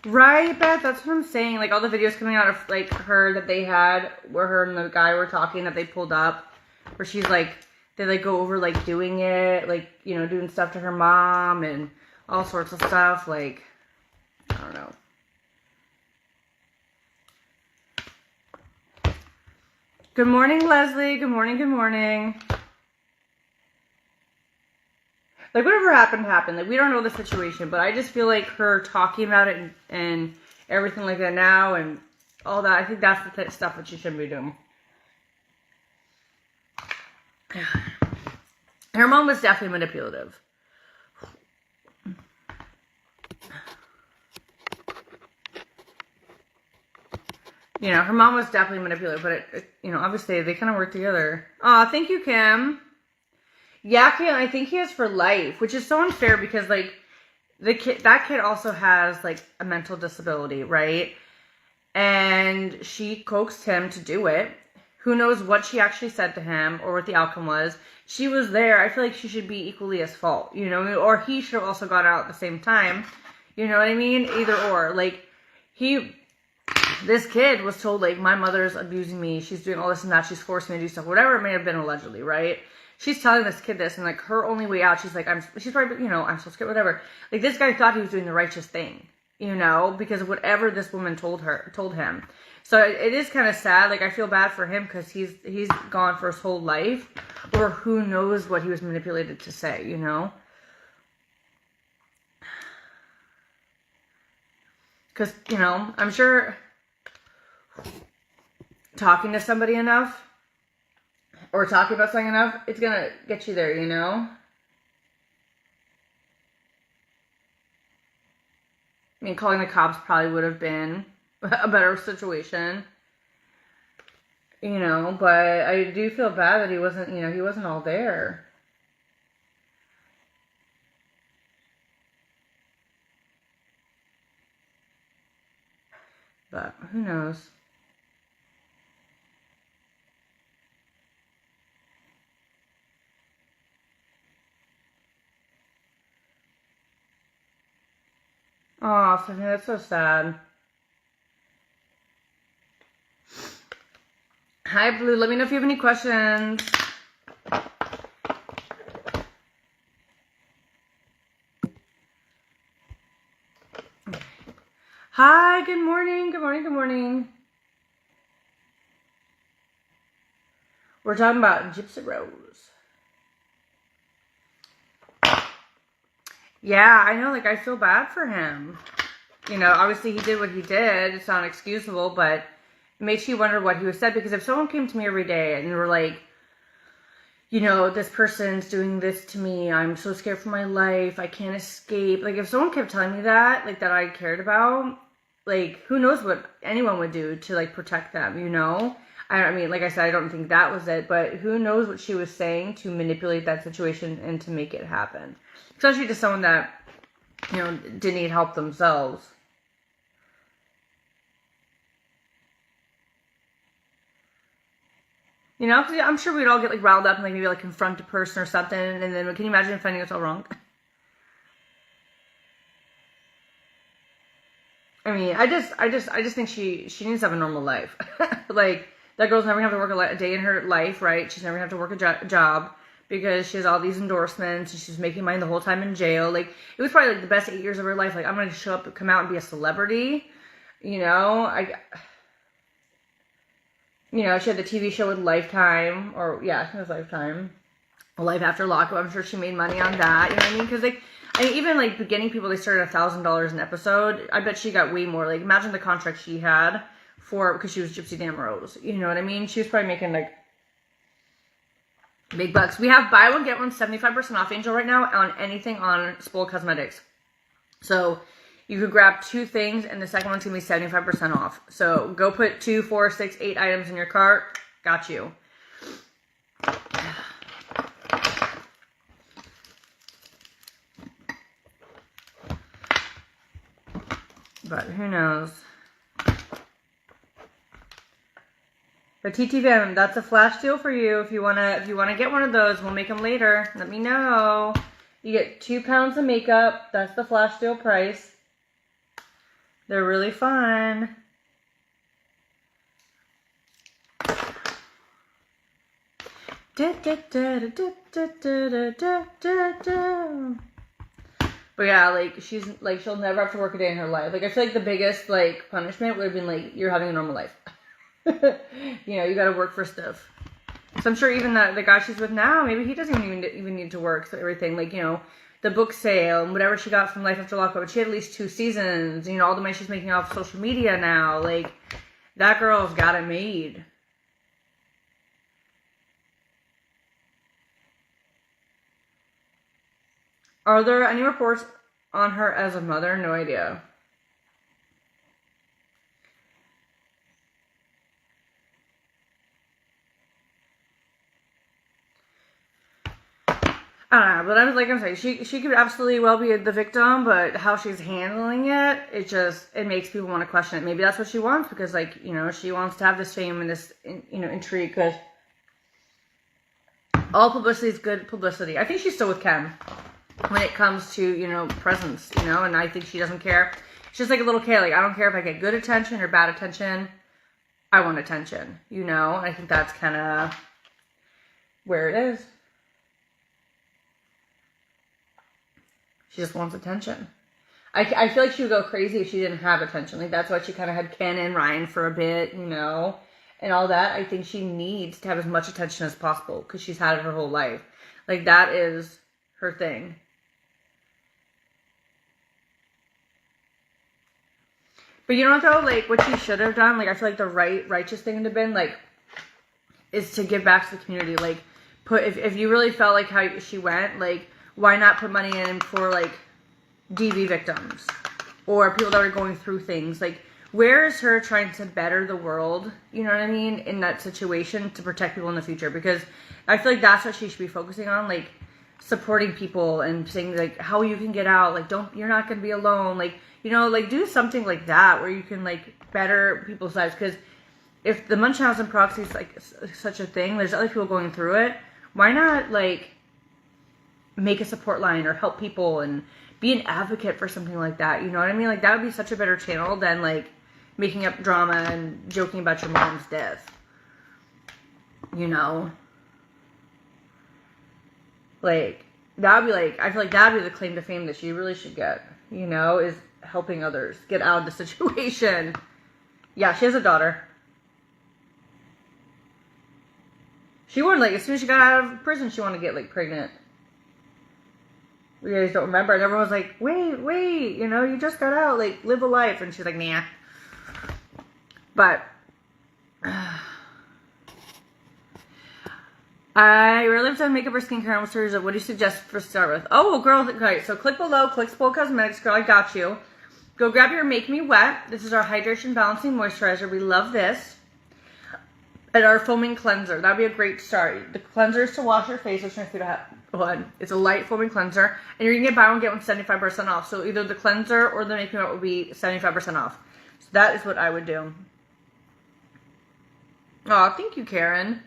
Right, Beth? That's what I'm saying. Like, all the videos coming out of, like, her that they had, where her and the guy were talking, that they pulled up, where she's, like, they, like, go over, like, doing it, like, you know, doing stuff to her mom, and all sorts of stuff, like, I don't know. Good morning, Leslie. Good morning, good morning. Like, whatever happened, happened. Like, we don't know the situation, but I just feel like her talking about it and everything like that now and all that, I think that's the stuff that she shouldn't be doing. Her mom was definitely manipulative. You know, her mom was definitely manipulative, but, you know, obviously they kind of work together. Aw, thank you, Kim. Yeah, Kim, I think he is for life, which is so unfair because, like, that kid also has, like, a mental disability, right? And she coaxed him to do it. Who knows what she actually said to him or what the outcome was. She was there. I feel like she should be equally as fault, you know? Or he should have also got out at the same time. You know what I mean? Either or. Like, this kid was told, like, my mother's abusing me. She's doing all this and that. She's forcing me to do stuff. Whatever it may have been allegedly, right? She's telling this kid this, and, like, her only way out, she's like, she's probably, you know, I'm so scared, whatever. Like, this guy thought he was doing the righteous thing, you know, because of whatever this woman told him. So it is kind of sad. Like, I feel bad for him because he's gone for his whole life, or who knows what he was manipulated to say, you know? Because, you know, I'm sure talking to somebody enough, or talking about something enough, it's gonna get you there, you know? I mean, calling the cops probably would have been a better situation, you know, but I do feel bad that he wasn't, you know, he wasn't all there. But who knows? Oh, Stephanie, that's so sad. Hi, Blue. Let me know if you have any questions. Hi, good morning. Good morning, good morning. We're talking about Gypsy Rose. Yeah, I know, like, I feel bad for him. You know, obviously he did what he did. It's not excusable, but it makes you wonder what he would said. Because if someone came to me every day and were like, you know, this person's doing this to me, I'm so scared for my life, I can't escape. Like, if someone kept telling me that, like, that I cared about, like, who knows what anyone would do to, like, protect them, you know? I mean, like I said, I don't think that was it, but who knows what she was saying to manipulate that situation and to make it happen. Especially to someone that, you know, didn't need help themselves. You know, cause I'm sure we'd all get, like, riled up and, like, maybe, like, confront a person or something, and then, can you imagine finding it's all wrong? I mean, I just think she needs to have a normal life. Like, that girl's never gonna have to work a day in her life, right? She's never gonna have to work a job because she has all these endorsements and she's making money the whole time in jail. Like, it was probably like the best 8 years of her life. Like, I'm gonna show up, come out, and be a celebrity. You know, she had the TV show with Lifetime, or yeah, I think it was Lifetime. Life After Lockup. I'm sure she made money on that. You know what I mean? Because like, I mean, even like beginning people, they started $1,000 an episode. I bet she got way more. Like, imagine the contract she had because she was Gypsy Damn Rose. You know what I mean? She was probably making like big bucks. We have buy one get one 75% off, Angel, right now on anything on Spoil Cosmetics. So you could grab 2 things and the second one's gonna be 75% off. So go put 2, 4, 6, 8 items in your cart. Got you. But who knows? But TT Venom, that's a flash deal for you. If you wanna get one of those, we'll make them later. Let me know. You get 2 pounds of makeup. That's the flash deal price. They're really fun. But yeah, like, she'll never have to work a day in her life. Like, I feel like the biggest, like, punishment would have been, like, you're having a normal life. You know, you gotta work for stuff. So I'm sure even the guy she's with now, maybe he doesn't even need to work. So everything, like, you know, the book sale and whatever she got from Life After Lockup, she had at least 2 seasons. You know, all the money she's making off social media now. Like, that girl's got it made. Are there any reports on her as a mother? No idea. I don't know, but I was like I'm saying, she could absolutely well be the victim, but how she's handling it, it makes people want to question it. Maybe that's what she wants because, like, you know, she wants to have this fame and this, you know, intrigue because all publicity is good publicity. I think she's still with Ken when it comes to, you know, presence, you know, and I think she doesn't care. She's like a little kid. Like, I don't care if I get good attention or bad attention. I want attention, you know, and I think that's kind of where it is. She just wants attention. I feel like she would go crazy if she didn't have attention. Like, that's why she kind of had Ken and Ryan for a bit, you know, and all that. I think she needs to have as much attention as possible because she's had it her whole life. Like, that is her thing. But you know what, though? Like, what she should have done, like, I feel like the righteous thing would have been, like, is to give back to the community. Like, if you really felt like how she went, like, why not put money in for, like, DV victims or people that are going through things? Like, where is her trying to better the world, you know what I mean, in that situation to protect people in the future? Because I feel like that's what she should be focusing on, like, supporting people and saying, like, how you can get out. Like, you're not going to be alone. Like, you know, like, do something like that where you can, like, better people's lives. Because if the Munchausen proxy is, like, such a thing, there's other people going through it. Why not, like, make a support line or help people and be an advocate for something like that? You know what I mean? Like, that would be such a better channel than, like, making up drama and joking about your mom's death. You know? Like, that would be, like, I feel like that would be the claim to fame that she really should get, you know, is helping others get out of the situation. Yeah, she has a daughter. She wanted, like, as soon as she got out of prison, she wanted to get, like, pregnant. You guys don't remember. And everyone was like, wait, you know, you just got out. Like, live a life. And she's like, nah. But I rarely have done makeup or skincare. Almost series of what do you suggest for start with? Oh, well, girl, okay, so click below, click Spoil Cosmetics, girl, I got you. Go grab your Make Me Wet. This is our Hydration Balancing Moisturizer. We love this. And our Foaming Cleanser. That'd be a great start. The cleanser is to wash your face, which makes you have one. It's a light foaming cleanser. And you're going to get buy one, get one 75% off. So either the cleanser or the Make Me Wet would be 75% off. So that is what I would do. Oh, thank you, Karen.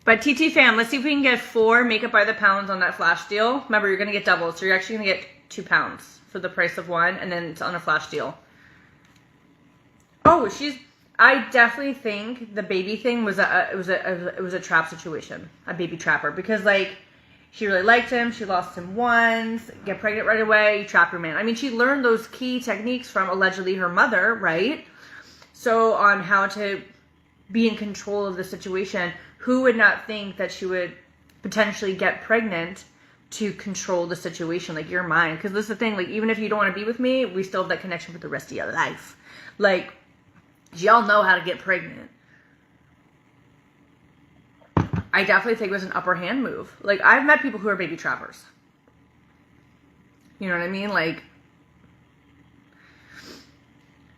But TT fam, let's see if we can get 4 makeup by the pounds on that flash deal. Remember, you're going to get double. So you're actually going to get 2 pounds for the price of one, and then it's on a flash deal. Oh, I definitely think the baby thing was it was a trap situation, a baby trapper, because like she really liked him, she lost him once, get pregnant right away, you trap your man. I mean, she learned those key techniques from allegedly her mother, right? So on how to be in control of the situation, who would not think that she would potentially get pregnant to control the situation? Like, you're mine. Because this is the thing, like, even if you don't want to be with me, we still have that connection with the rest of your life. Like, y'all know how to get pregnant. I definitely think it was an upper hand move. Like, I've met people who are baby trappers. You know what I mean? Like,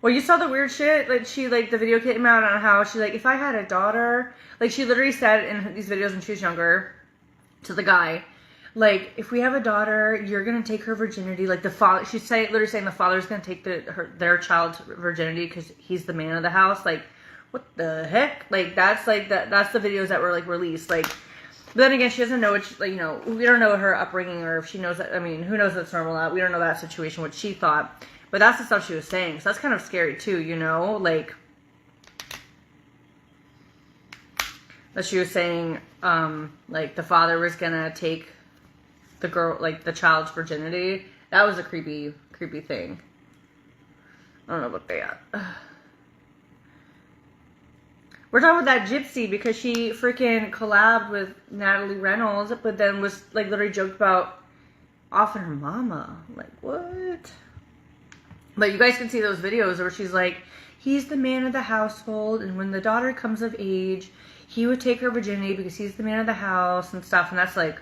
well, you saw the weird shit. Like, the video came out on how she, like, if I had a daughter, like, she literally said in these videos when she was younger to the guy, like, if we have a daughter, you're gonna take her virginity. Like, the father, she's literally saying the father's gonna take their child's virginity because he's the man of the house. Like, what the heck? Like, that's the videos that were like released. Like, but then again, she doesn't know what like, you know, we don't know her upbringing or if she knows that. I mean, who knows that's normal? We don't know that situation, what she thought. But that's the stuff she was saying. So that's kind of scary too, you know? Like, that she was saying, like, the father was gonna take the girl, like, the child's virginity. That was a creepy thing. I don't know about that. We're talking about that gypsy because she freaking collabed with Natalie Reynolds, but then was, like, literally joked about offing her mama. Like, what? But you guys can see those videos where she's like, he's the man of the household, and when the daughter comes of age, he would take her virginity because he's the man of the house and stuff. And that's like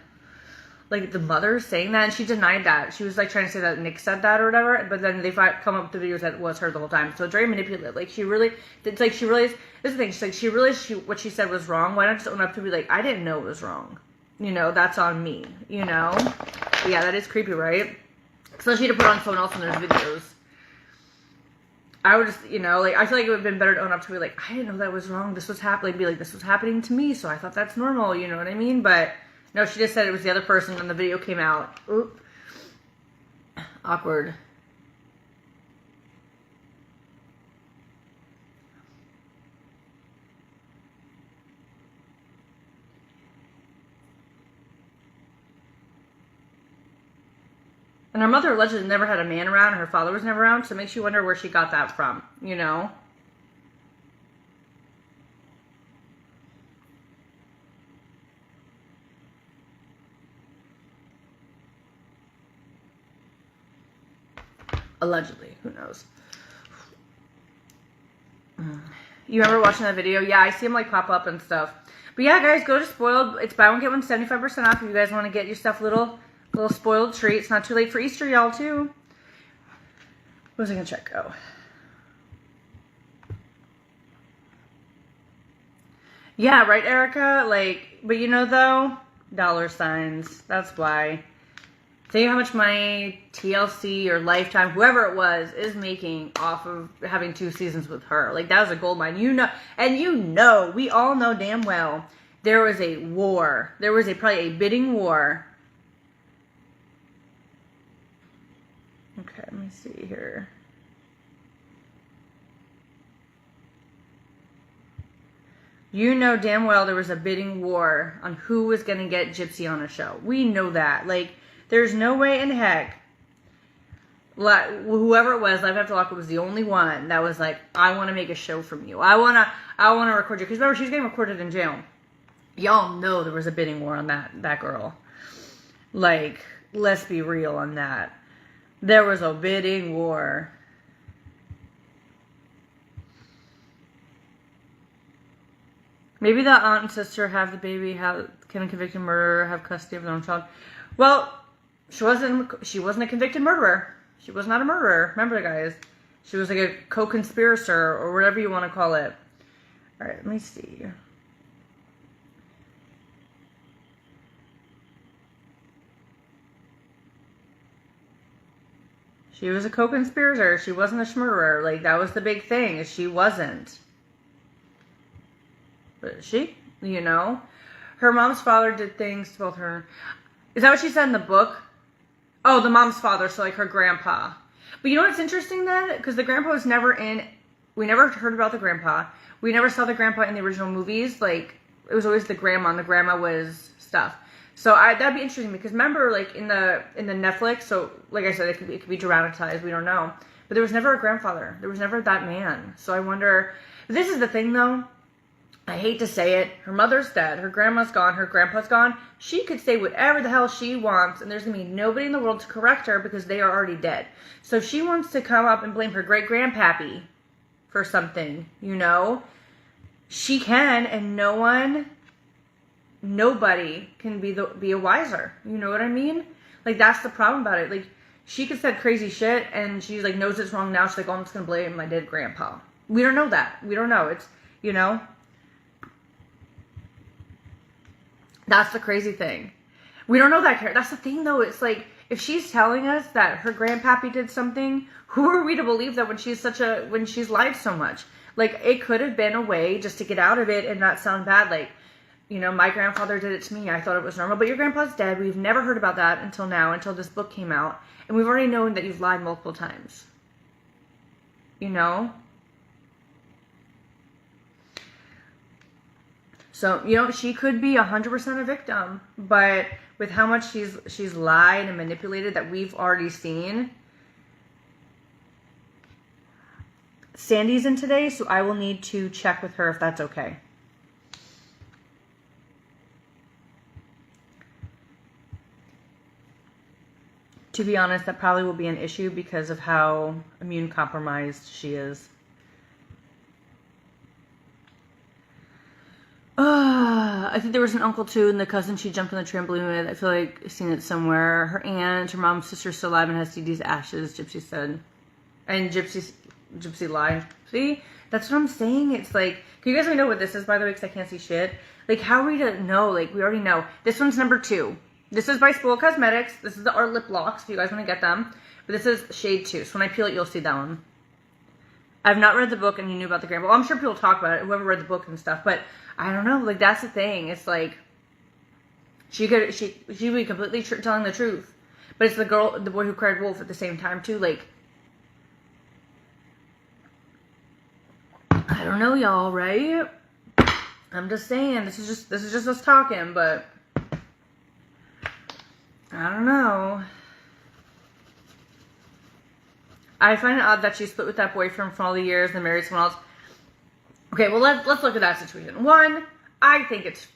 the mother saying that, and she denied that. She was like trying to say that Nick said that or whatever, but then they come up with the videos that it was her the whole time. So it's very manipulative. Like, she really, it's like she realized, this is the thing, she's like, she realized what she said was wrong. Why not just own up to be like, I didn't know it was wrong. You know, that's on me, you know? But yeah, that is creepy, right? Especially to put on someone else in their videos. I would just, you know, like, I feel like it would have been better to own up to be like, I didn't know that was wrong. This was happening. Be like, this was happening to me, so I thought that's normal. You know what I mean? But no, she just said it was the other person, and the video came out. Oop. Awkward. And her mother allegedly never had a man around, and her father was never around, so it makes you wonder where she got that from, you know? Allegedly. Who knows? You remember watching that video? Yeah, I see him, like, pop up and stuff. But yeah, guys, go to Spoiled. It's buy one, get one 75% off if you guys want to get your stuff little spoiled treat. It's not too late for Easter, y'all, too. What was I going to check? Oh. Yeah, right, Erica? Like, but you know, though, dollar signs. That's why. Think how much money TLC or Lifetime, whoever it was, is making off of having 2 seasons with her. Like, that was a gold mine. You know, and you know, we all know damn well there was a war. There was probably a bidding war. Okay, let me see here. You know damn well there was a bidding war on who was going to get Gypsy on a show. We know that. Like, there's no way in heck, whoever it was, Life After Lockup was the only one that was like, I want to make a show from you. I want to record you. Because remember, she's getting recorded in jail. Y'all know there was a bidding war on that girl. Like, let's be real on that. There was a bidding war. Maybe the aunt and sister have the baby, can a convicted murderer have custody of their own child? Well, she wasn't a convicted murderer. She was not a murderer. Remember, guys. She was like a co-conspirator or whatever you want to call it. All right, let me see. She was a co-conspirator. She wasn't a murderer. Like, that was the big thing, is she wasn't. But she, you know, her mom's father did things to both her. Is that what she said in the book? Oh, the mom's father, so like her grandpa. But you know what's interesting then? Because the grandpa was never in, we never heard about the grandpa. We never saw the grandpa in the original movies. Like, it was always the grandma, and the grandma was stuff. So that'd be interesting, because remember, like, in the Netflix, so like I said, it could be dramatized, we don't know. But there was never a grandfather. There was never that man. So I wonder, this is the thing though, I hate to say it, her mother's dead, her grandma's gone, her grandpa's gone. She could say whatever the hell she wants, and there's going to be nobody in the world to correct her because they are already dead. So if she wants to come up and blame her great-grandpappy for something, you know, she can, and nobody can be a wiser. You know what I mean? Like, that's the problem about it. Like, she could say crazy shit, and she's like, knows it's wrong now. She's like, oh, I'm just going to blame my dead grandpa. We don't know that. We don't know. It's, you know, that's the crazy thing. We don't know that. That's the thing, though. It's like, if she's telling us that her grandpappy did something, who are we to believe that when she's lied so much? Like, it could have been a way just to get out of it and not sound bad. Like, you know, my grandfather did it to me. I thought it was normal. But your grandpa's dead. We've never heard about that until now, until this book came out. And we've already known that you've lied multiple times. You know? So, you know, she could be 100% a victim, but with how much she's lied and manipulated that we've already seen. Sandy's in today, so I will need to check with her if that's okay. To be honest, that probably will be an issue because of how immune compromised she is. I think there was an uncle too, and the cousin she jumped on the trampoline with. I feel like I've seen it somewhere. Her aunt, her mom's sister's still alive and has Dee ashes, Gypsy said. And Gypsy lied. See? That's what I'm saying. It's like, can you guys let me know what this is, by the way, because I can't see shit? Like, how are we to know? Like, we already know. This one's number 2. This is by Spoil Cosmetics. This is the Art Lip Locks, if you guys want to get them. But this is shade 2. So when I peel it, you'll see that one. I've not read the book, and you knew about the grandpa. Well, I'm sure people talk about it, whoever read the book and stuff. But I don't know. Like, that's the thing. It's like, she'd be completely telling the truth. But it's the boy who cried wolf at the same time, too. Like, I don't know, y'all, right? I'm just saying, this is just us talking, but I don't know. I find it odd that she split with that boyfriend for all the years and married someone else. Okay, well, let's look at that situation. One, I think it's,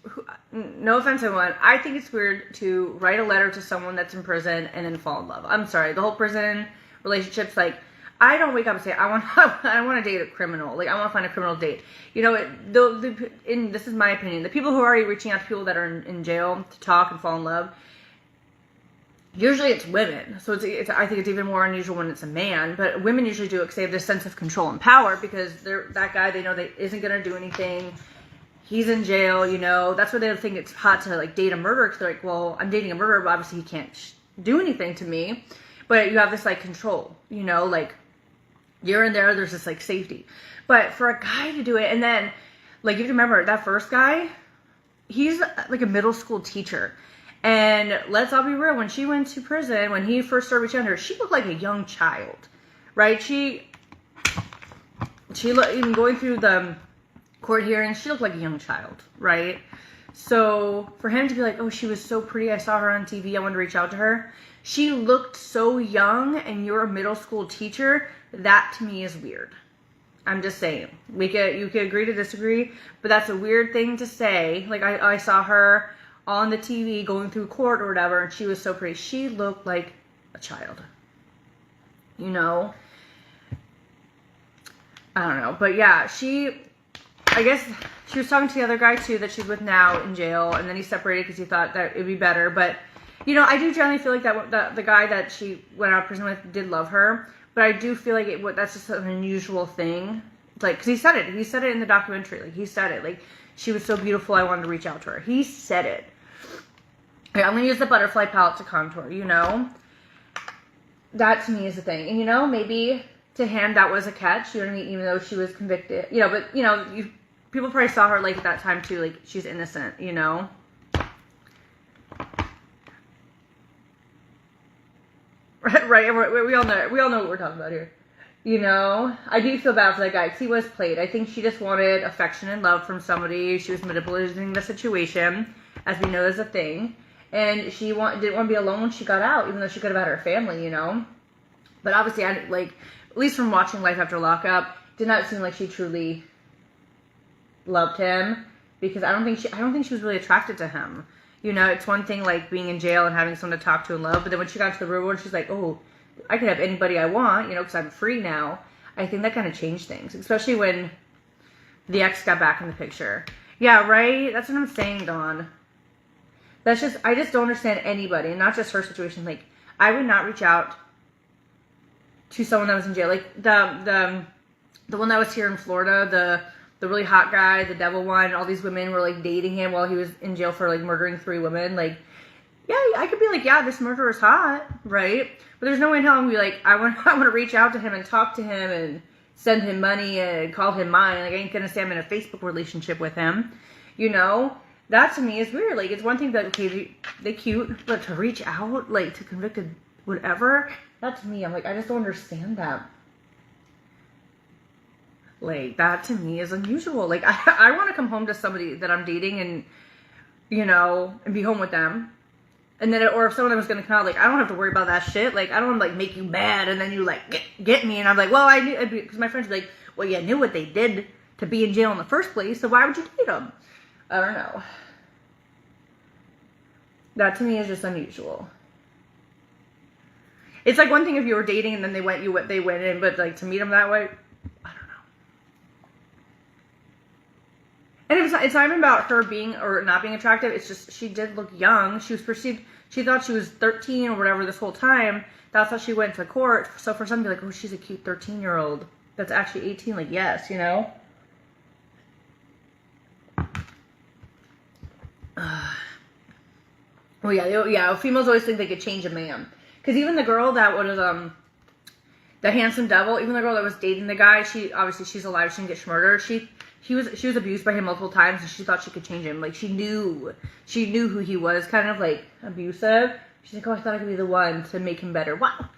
no offense to anyone, I think it's weird to write a letter to someone that's in prison and then fall in love. I'm sorry, the whole prison relationships, like, I don't wake up and say, I want to date a criminal. Like, I want to find a criminal date. You know, this is my opinion. The people who are already reaching out to people that are in jail to talk and fall in love, usually it's women. So I think it's even more unusual when it's a man. But women usually do it because they have this sense of control and power because that guy, they know they isn't going to do anything. He's in jail, you know. That's why they think it's hot to, like, date a murderer. Because they're like, well, I'm dating a murderer, but obviously he can't do anything to me. But you have this, like, control, you know, like, you're in there, there's this, like, safety. But for a guy to do it, and then, like, you have to remember, that first guy, he's, like, a middle school teacher. And let's all be real, when she went to prison, when he first started reaching out to her, she looked like a young child, right? She even going through the court hearing, she looked like a young child, right? So for him to be like, oh, she was so pretty, I saw her on TV, I wanted to reach out to her. She looked so young, and you're a middle school teacher. That to me is weird. I'm just saying. You could agree to disagree, but that's a weird thing to say. Like, I saw her on the TV going through court or whatever, and she was so pretty. She looked like a child. You know? I don't know. But yeah, I guess she was talking to the other guy too that she's with now in jail, and then he separated because he thought that it'd be better. But, you know, I do generally feel like that the guy that she went out of prison with did love her. But I do feel like that's just an unusual thing. Like, because he said it. He said it in the documentary. Like, he said it. Like, she was so beautiful, I wanted to reach out to her. He said it. Okay, I'm going to use the butterfly palette to contour, you know? That, to me, is the thing. And, you know, maybe to him that was a catch. You know what I mean? Even though she was convicted. You know, but, you know, people probably saw her, like, at that time, too. Like, she's innocent, you know? Right? We all know what we're talking about here. You know, I do feel bad for that guy because he was played. I think she just wanted affection and love from somebody. She was manipulating the situation, as we know is a thing. And she didn't want to be alone when she got out, even though she could have had her family, you know. But obviously, at least from watching Life After Lockup, did not seem like she truly loved him, because I don't think she was really attracted to him. You know, it's one thing like being in jail and having someone to talk to and love, but then when she got to the real world, she's like, oh, I can have anybody I want, you know, because I'm free now. I think that kind of changed things, especially when the ex got back in the picture. Yeah, right? That's what I'm saying, Dawn. I just don't understand anybody, and not just her situation. Like, I would not reach out to someone that was in jail. Like, the one that was here in Florida, the really hot guy, the devil one, all these women were, like, dating him while he was in jail for, like, murdering 3 women. Like, yeah, I could be like, yeah, this murderer's hot, right? But there's no way in hell I'm going to be like, I want to reach out to him and talk to him and send him money and call him mine. Like, I ain't going to say I'm in a Facebook relationship with him, you know? That to me is weird. Like, it's one thing that, okay, they cute, but to reach out, like, to convicted whatever, that to me, I'm like, I just don't understand that. Like, that to me is unusual. Like, I want to come home to somebody that I'm dating and, you know, and be home with them. And then, or if someone was going to come out, like, I don't have to worry about that shit. Like, I don't want to, like, make you mad and then you, like, get me. And I'm like, well, I knew, because my friends would be like, well, you knew what they did to be in jail in the first place, so why would you date them? I don't know. That to me is just unusual. It's like one thing if you were dating and then they went in, but like to meet them that way, I don't know. And it's not even about her being or not being attractive. It's just she did look young. She was perceived. She thought she was 13 or whatever this whole time. That's how she went to court. So for some to be like, oh, she's a cute 13-year-old that's actually 18. Like, yes, you know. Well, yeah, females always think they could change a man. Because even the girl that was, the handsome devil, even the girl that was dating the guy, she's alive, she didn't get murdered. She was abused by him multiple times, and she thought she could change him. Like, she knew who he was, kind of, like, abusive. She's like, oh, I thought I could be the one to make him better. Wow.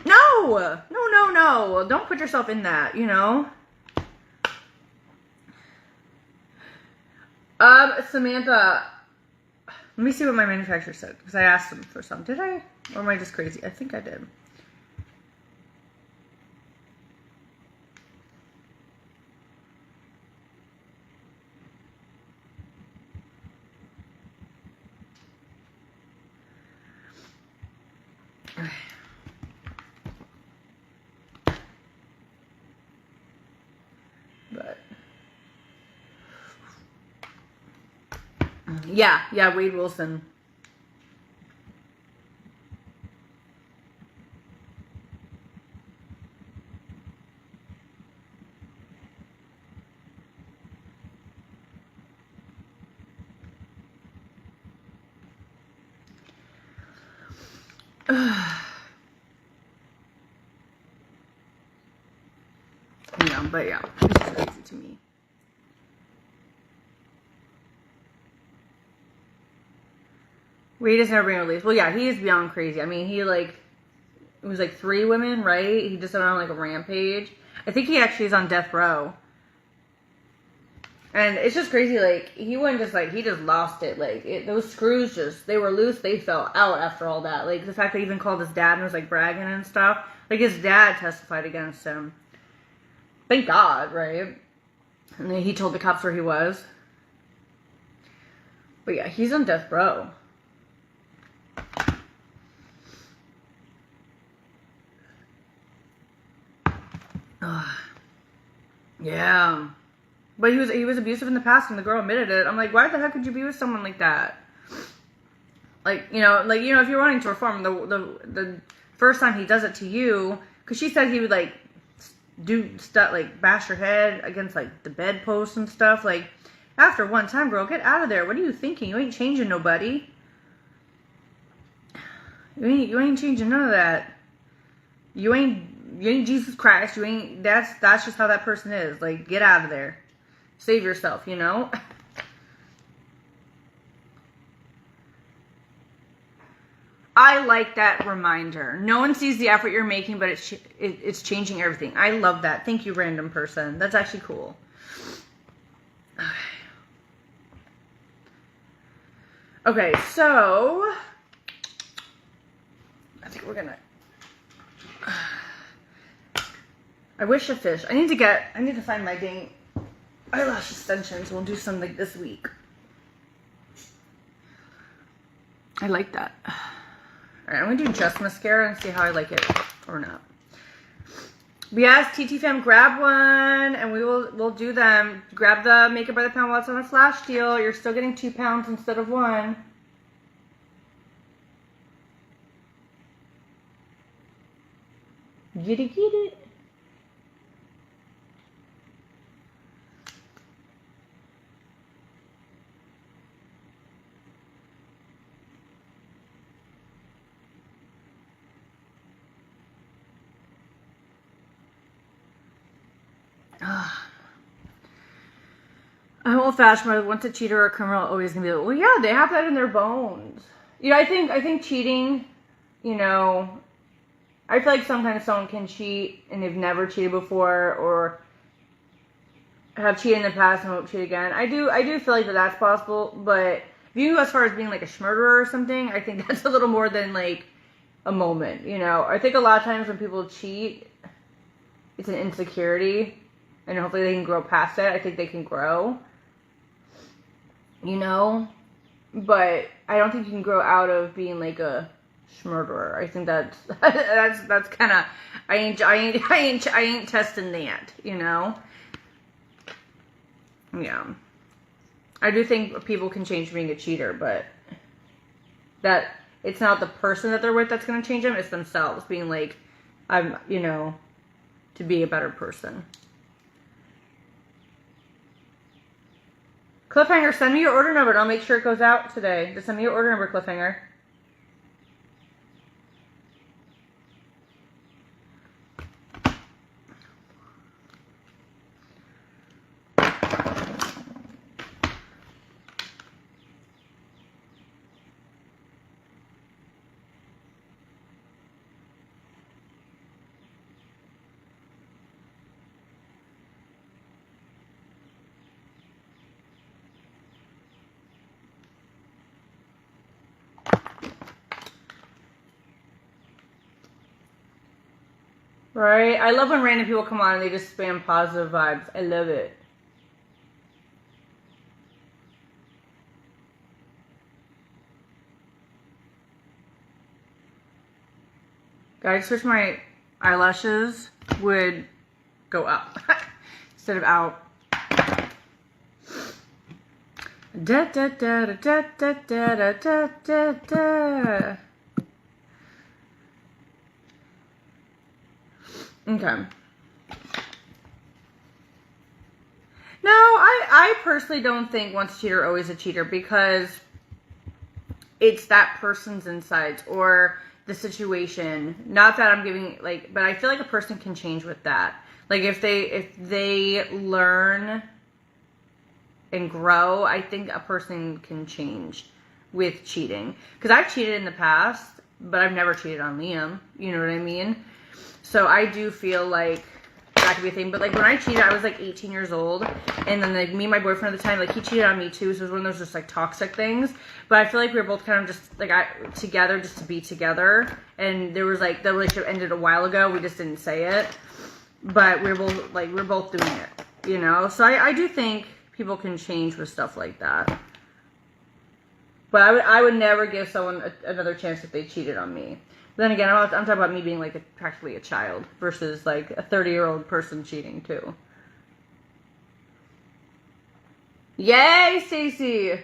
No! No. Don't put yourself in that, you know? Samantha, let me see what my manufacturer said, because I asked them for some. Did I? Or am I just crazy? I think I did. But yeah, Wade Wilson. Yeah, but yeah, it's just crazy to me. Wade has never been released. Well, yeah, he is beyond crazy. I mean, it was like 3 women, right? He just went on like a rampage. I think he actually is on death row. And it's just crazy, like, he just lost it. Like, those screws they were loose, they fell out after all that. Like, the fact that he even called his dad and was, like, bragging and stuff. Like, his dad testified against him. Thank God, right? And then he told the cops where he was. But yeah, he's on death row. Yeah. But he was abusive in the past, and the girl admitted it. I'm like, why the heck could you be with someone like that? Like, you know, if you're wanting to reform, the first time he does it to you, because she said he would, like, do stuff, like, bash your head against, like, the bedpost and stuff. Like, after one time, girl, get out of there. What are you thinking? You ain't changing nobody. You ain't changing none of that. You ain't Jesus Christ. That's just how that person is. Like, get out of there. Save yourself, you know? I like that reminder. No one sees the effort you're making, but it's changing everything. I love that. Thank you, random person. That's actually cool. Okay, so I think we're gonna. I wish a fish. I need to find my dang eyelash extensions. We'll do something this week. I like that. All right, I'm gonna do just mascara and see how I like it or not. But yes, TT fam, grab one, and we'll do them. Grab the Makeup by the Pound while it's on a flash deal. You're still getting 2 pounds instead of 1. Get it. I'm old-fashioned, but once a cheater or a criminal, always gonna be like, well, yeah, they have that in their bones. You know, I think cheating, you know, I feel like sometimes someone can cheat and they've never cheated before or have cheated in the past and won't cheat again. I do feel like that's possible, but if you go as far as being like a murderer or something, I think that's a little more than like a moment, you know. I think a lot of times when people cheat, it's an insecurity, and hopefully they can grow past it. I think they can grow, you know, but I don't think you can grow out of being like a murderer. I think that's kind of, I ain't testing that, you know. Yeah, I do think people can change being a cheater, but that it's not the person that they're with that's going to change them. It's themselves being like, I'm, you know, to be a better person. Cliffhanger, send me your order number and I'll make sure it goes out today. Just send me your order number, Cliffhanger. Right? I love when random people come on and they just spam positive vibes. I love it. Guys, wish my eyelashes would go up instead of out. Da da da da da da da da da. Okay. No, I personally don't think once a cheater, always a cheater, because it's that person's insides or the situation. Not that I'm giving, like, but I feel like a person can change with that. Like, if they learn and grow, I think a person can change with cheating. Because I've cheated in the past, but I've never cheated on Liam. You know what I mean? So I do feel like that could be a thing. But like when I cheated, I was like 18 years old. And then like me and my boyfriend at the time, like he cheated on me too. So it was one of those just like toxic things. But I feel like we were both kind of just like together just to be together. And there was like the relationship ended a while ago. We just didn't say it. But we were both doing it, you know? So I do think people can change with stuff like that. But I would never give someone another chance if they cheated on me. Then again, I'm talking about me being like practically a child versus like a 30-year-old person cheating too. Yay, Stacey!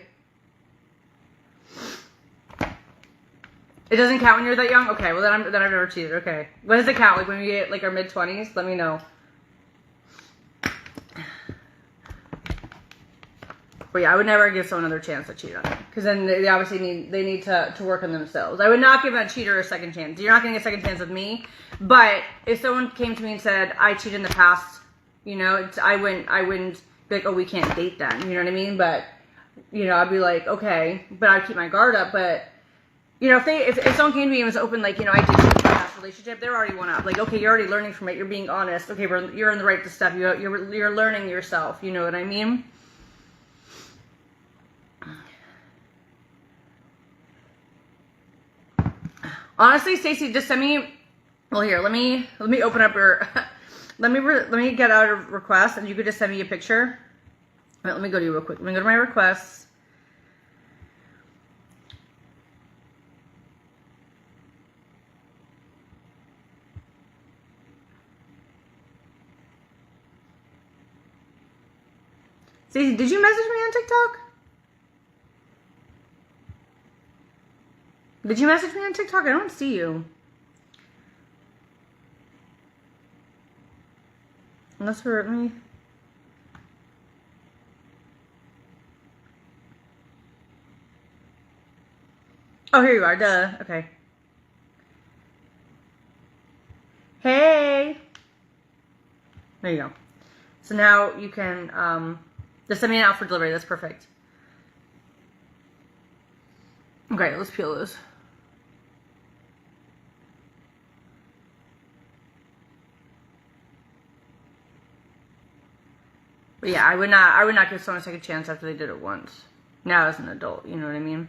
It doesn't count when you're that young? Okay, well then I've never cheated. Okay. When does it count? Like when we get like our mid-20s? Let me know. But yeah, I would never give someone another chance to cheat on me. Because then they obviously need to work on themselves. I would not give that cheater a second chance. You're not getting a second chance with me. But if someone came to me and said, I cheated in the past, you know, I wouldn't be like, oh, we can't date then. You know what I mean? But, you know, I'd be like, okay. But I'd keep my guard up. But you know, if someone came to me and was open, like, you know, I did choose my past relationship, they're already one up. Like, okay, you're already learning from it. You're being honest. Okay, you're in the right step. You're learning yourself. You know what I mean? Honestly, Stacey, just send me. Well, here, let me open up your. let me get out of request, and you could just send me a picture. Right, let me go to you real quick. Let me go to my requests. Stacey, did you message me on TikTok? Did you message me on TikTok? I don't see you. Unless for me. Oh, here you are. Duh. Okay. Hey. There you go. So now you can just send me an out for delivery. That's perfect. Okay, let's peel this. But yeah, I would not give someone a second chance after they did it once. Now as an adult, you know what I mean?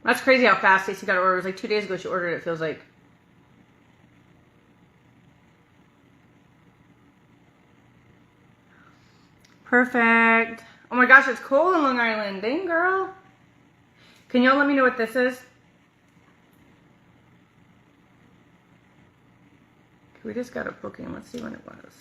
That's crazy how fast Stacey got her order. It was like 2 days ago she ordered it, feels like. Perfect. Oh my gosh, it's cold in Long Island. Dang, girl. Can y'all let me know what this is? We just got a booking. Let's see when it was.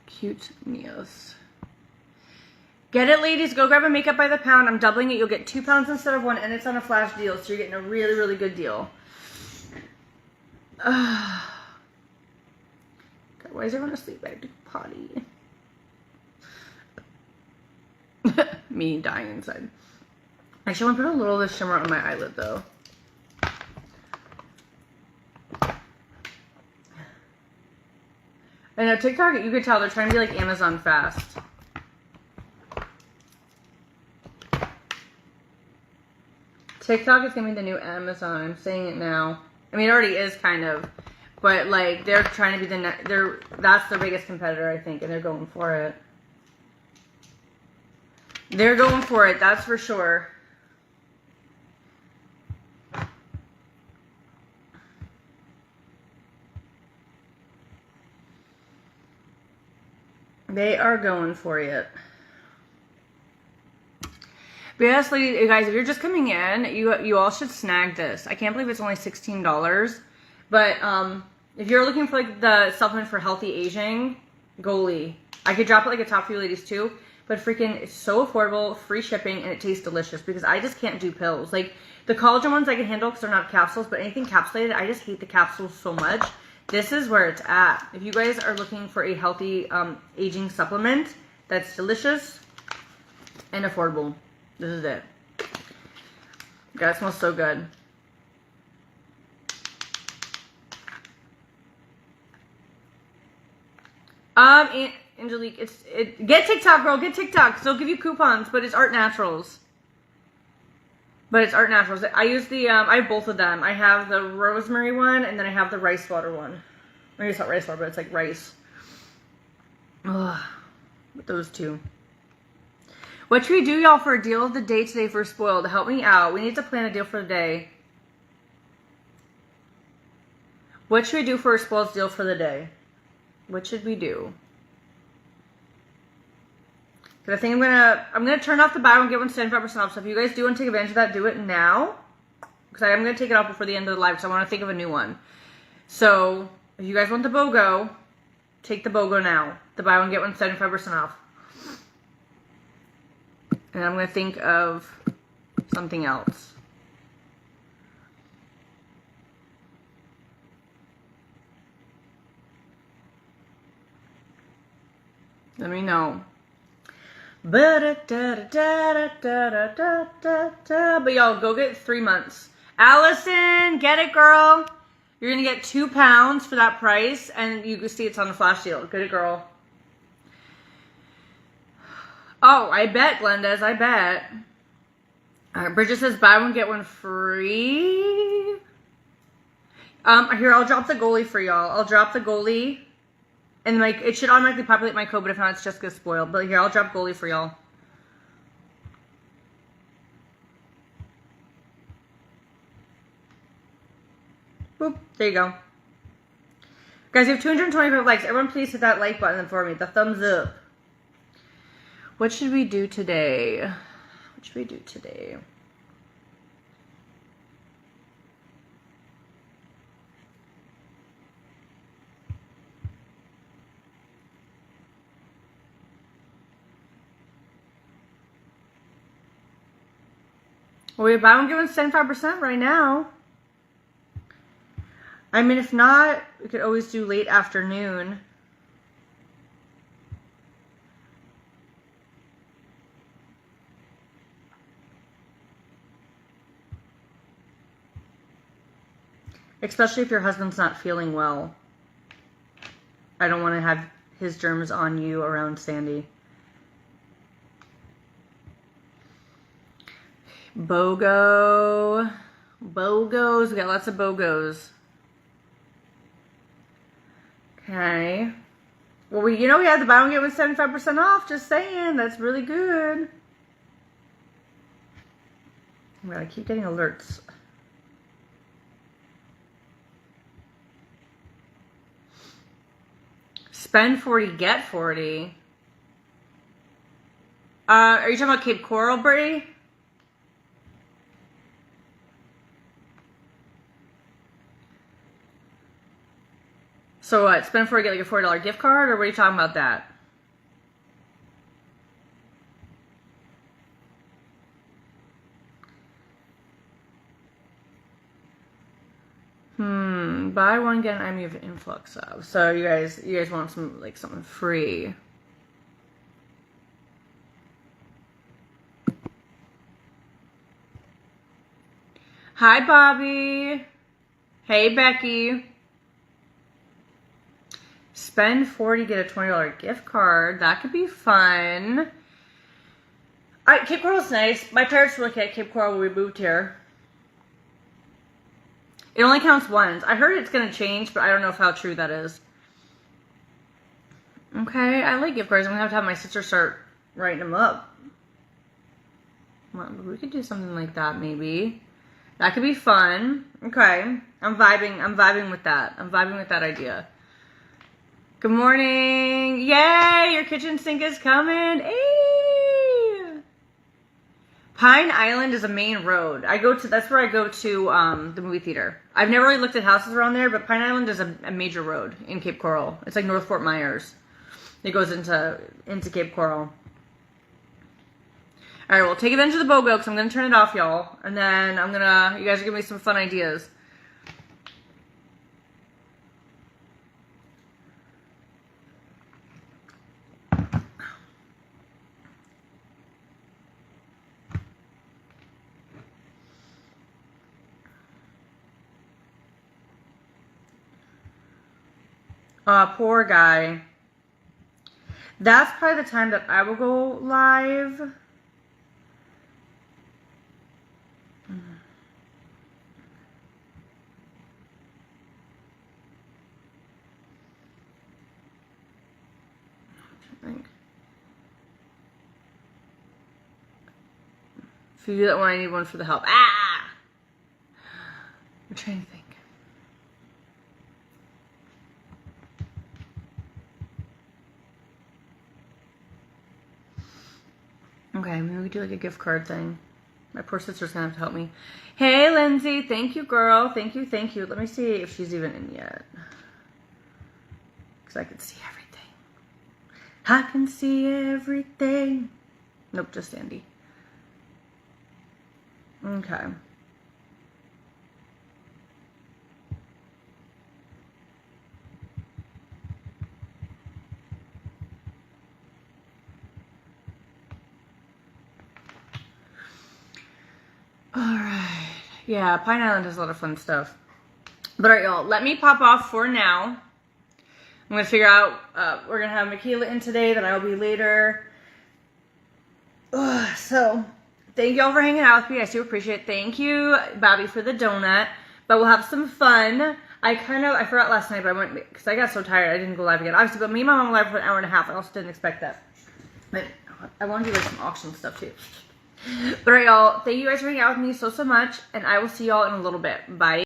Cute Neos. Get it, ladies. Go grab a makeup by the pound. I'm doubling it. You'll get 2 pounds instead of 1, and it's on a flash deal, so you're getting a really, really good deal. God, why is everyone asleep? I have to potty. Me dying inside. Actually, I want to put a little of this shimmer on my eyelid, though. I know TikTok, you could tell they're trying to be like Amazon fast. TikTok is gonna be the new Amazon. I'm saying it now. I mean, it already is kind of, but like they're trying to be that's their biggest competitor, I think, and they're going for it. They're going for it, that's for sure. They are going for it. But honestly, you guys, if you're just coming in, you all should snag this. I can't believe it's only $16. But if you're looking for like the supplement for healthy aging, Goalie. I could drop it like a top for you ladies too. But freaking, it's so affordable, free shipping, and it tastes delicious because I just can't do pills. Like the collagen ones I can handle because they're not capsules, but anything capsulated, I just hate the capsules so much. This is where it's at. If you guys are looking for a healthy aging supplement that's delicious and affordable, this is it. God, it smells so good. Angelique, get TikTok, girl, get TikTok. They'll give you coupons, but it's Art Naturals. I use the, I have both of them. I have the rosemary one, and then I have the rice water one. Maybe it's not rice water, but it's like rice. Ugh, with those two. What should we do, y'all, for a deal of the day today for Spoiled? Help me out. We need to plan a deal for the day. What should we do for a Spoiled deal for the day? What should we do? Because I think I'm gonna turn off the buy one get one 75% off. So if you guys do want to take advantage of that, do it now. because I'm going to take it off before the end of the live because I want to think of a new one. So if you guys want the BOGO, take the BOGO now. The buy one, get one 75% off. And I'm going to think of something else. Let me know. But y'all, go get 3 months. Allison, get it, girl. You're going to get £2 for that price. And you can see it's on the flash deal. Get it, girl. Oh, I bet, Glenda's. I bet. All right, Bridget says buy one, get one free. Here, I'll drop the goalie for y'all. I'll drop the goalie. And like, it should automatically populate my code, but if not, it's just gonna spoil. But here, I'll drop goalie for y'all. Boop. There you go. Guys, we have 225 likes. Everyone please hit that like button for me. The thumbs up. What should we do today? What should we do today? Well, we buy one, get one 75% right now. I mean, if not, we could always do late afternoon. Especially if your husband's not feeling well. I don't want to have his germs on you around Sandy. BOGO. BOGOs. We got lots of BOGOs. Okay. Well, we had the buy one get one 75% off. Just saying. That's really good. I'm going to keep getting alerts. Spend 40, get 40. Are you talking about Cape Coral, Brie? So what? Spend 40, get like a $40 gift card, or what are you talking about that? Buy one, get an IMU of influx of. So you guys want some like something free. Hi, Bobby. Hey, Becky. Spend 40, get a $20 gift card. That could be fun. Cape Coral's nice. My parents were looking at Cape Coral when we moved here. It only counts once. I heard it's going to change, but I don't know how true that is. Okay, I like gift cards. I'm going to have my sister start writing them up. Well, we could do something like that, maybe. That could be fun. Okay, I'm vibing with that. I'm vibing with that idea. Good morning. Yay, your kitchen sink is coming. Hey. Pine Island is a main road. That's where I go to the movie theater. I've never really looked at houses around there, but Pine Island is a major road in Cape Coral. It's like North Fort Myers. It goes into Cape Coral. All right, well, take advantage of the BOGO because I'm going to turn it off, y'all. And then you guys are giving me some fun ideas. Poor guy. That's probably the time that I will go live. If you do that one, I need one for the help. Ah! I'm trying to think. Okay, maybe we do like a gift card thing. My poor sister's gonna have to help me. Hey, Lindsay. Thank you, girl. Thank you, thank you. Let me see if she's even in yet. Because I can see everything. I can see everything. Nope, just Andy. Okay. Alright. Yeah, Pine Island has a lot of fun stuff. But alright, y'all, let me pop off for now. I'm going to figure out, we're going to have Michaela in today, then I'll be later. So, thank y'all for hanging out with me. I do appreciate it. Thank you, Bobby, for the donut. But we'll have some fun. I forgot last night, but I went, because I got so tired, I didn't go live again. Obviously, but me and my mom were live for an hour and a half. I also didn't expect that. But I want to do like some auction stuff too. But alright, y'all, thank you guys for hanging out with me so much, and I will see y'all in a little bit. Bye.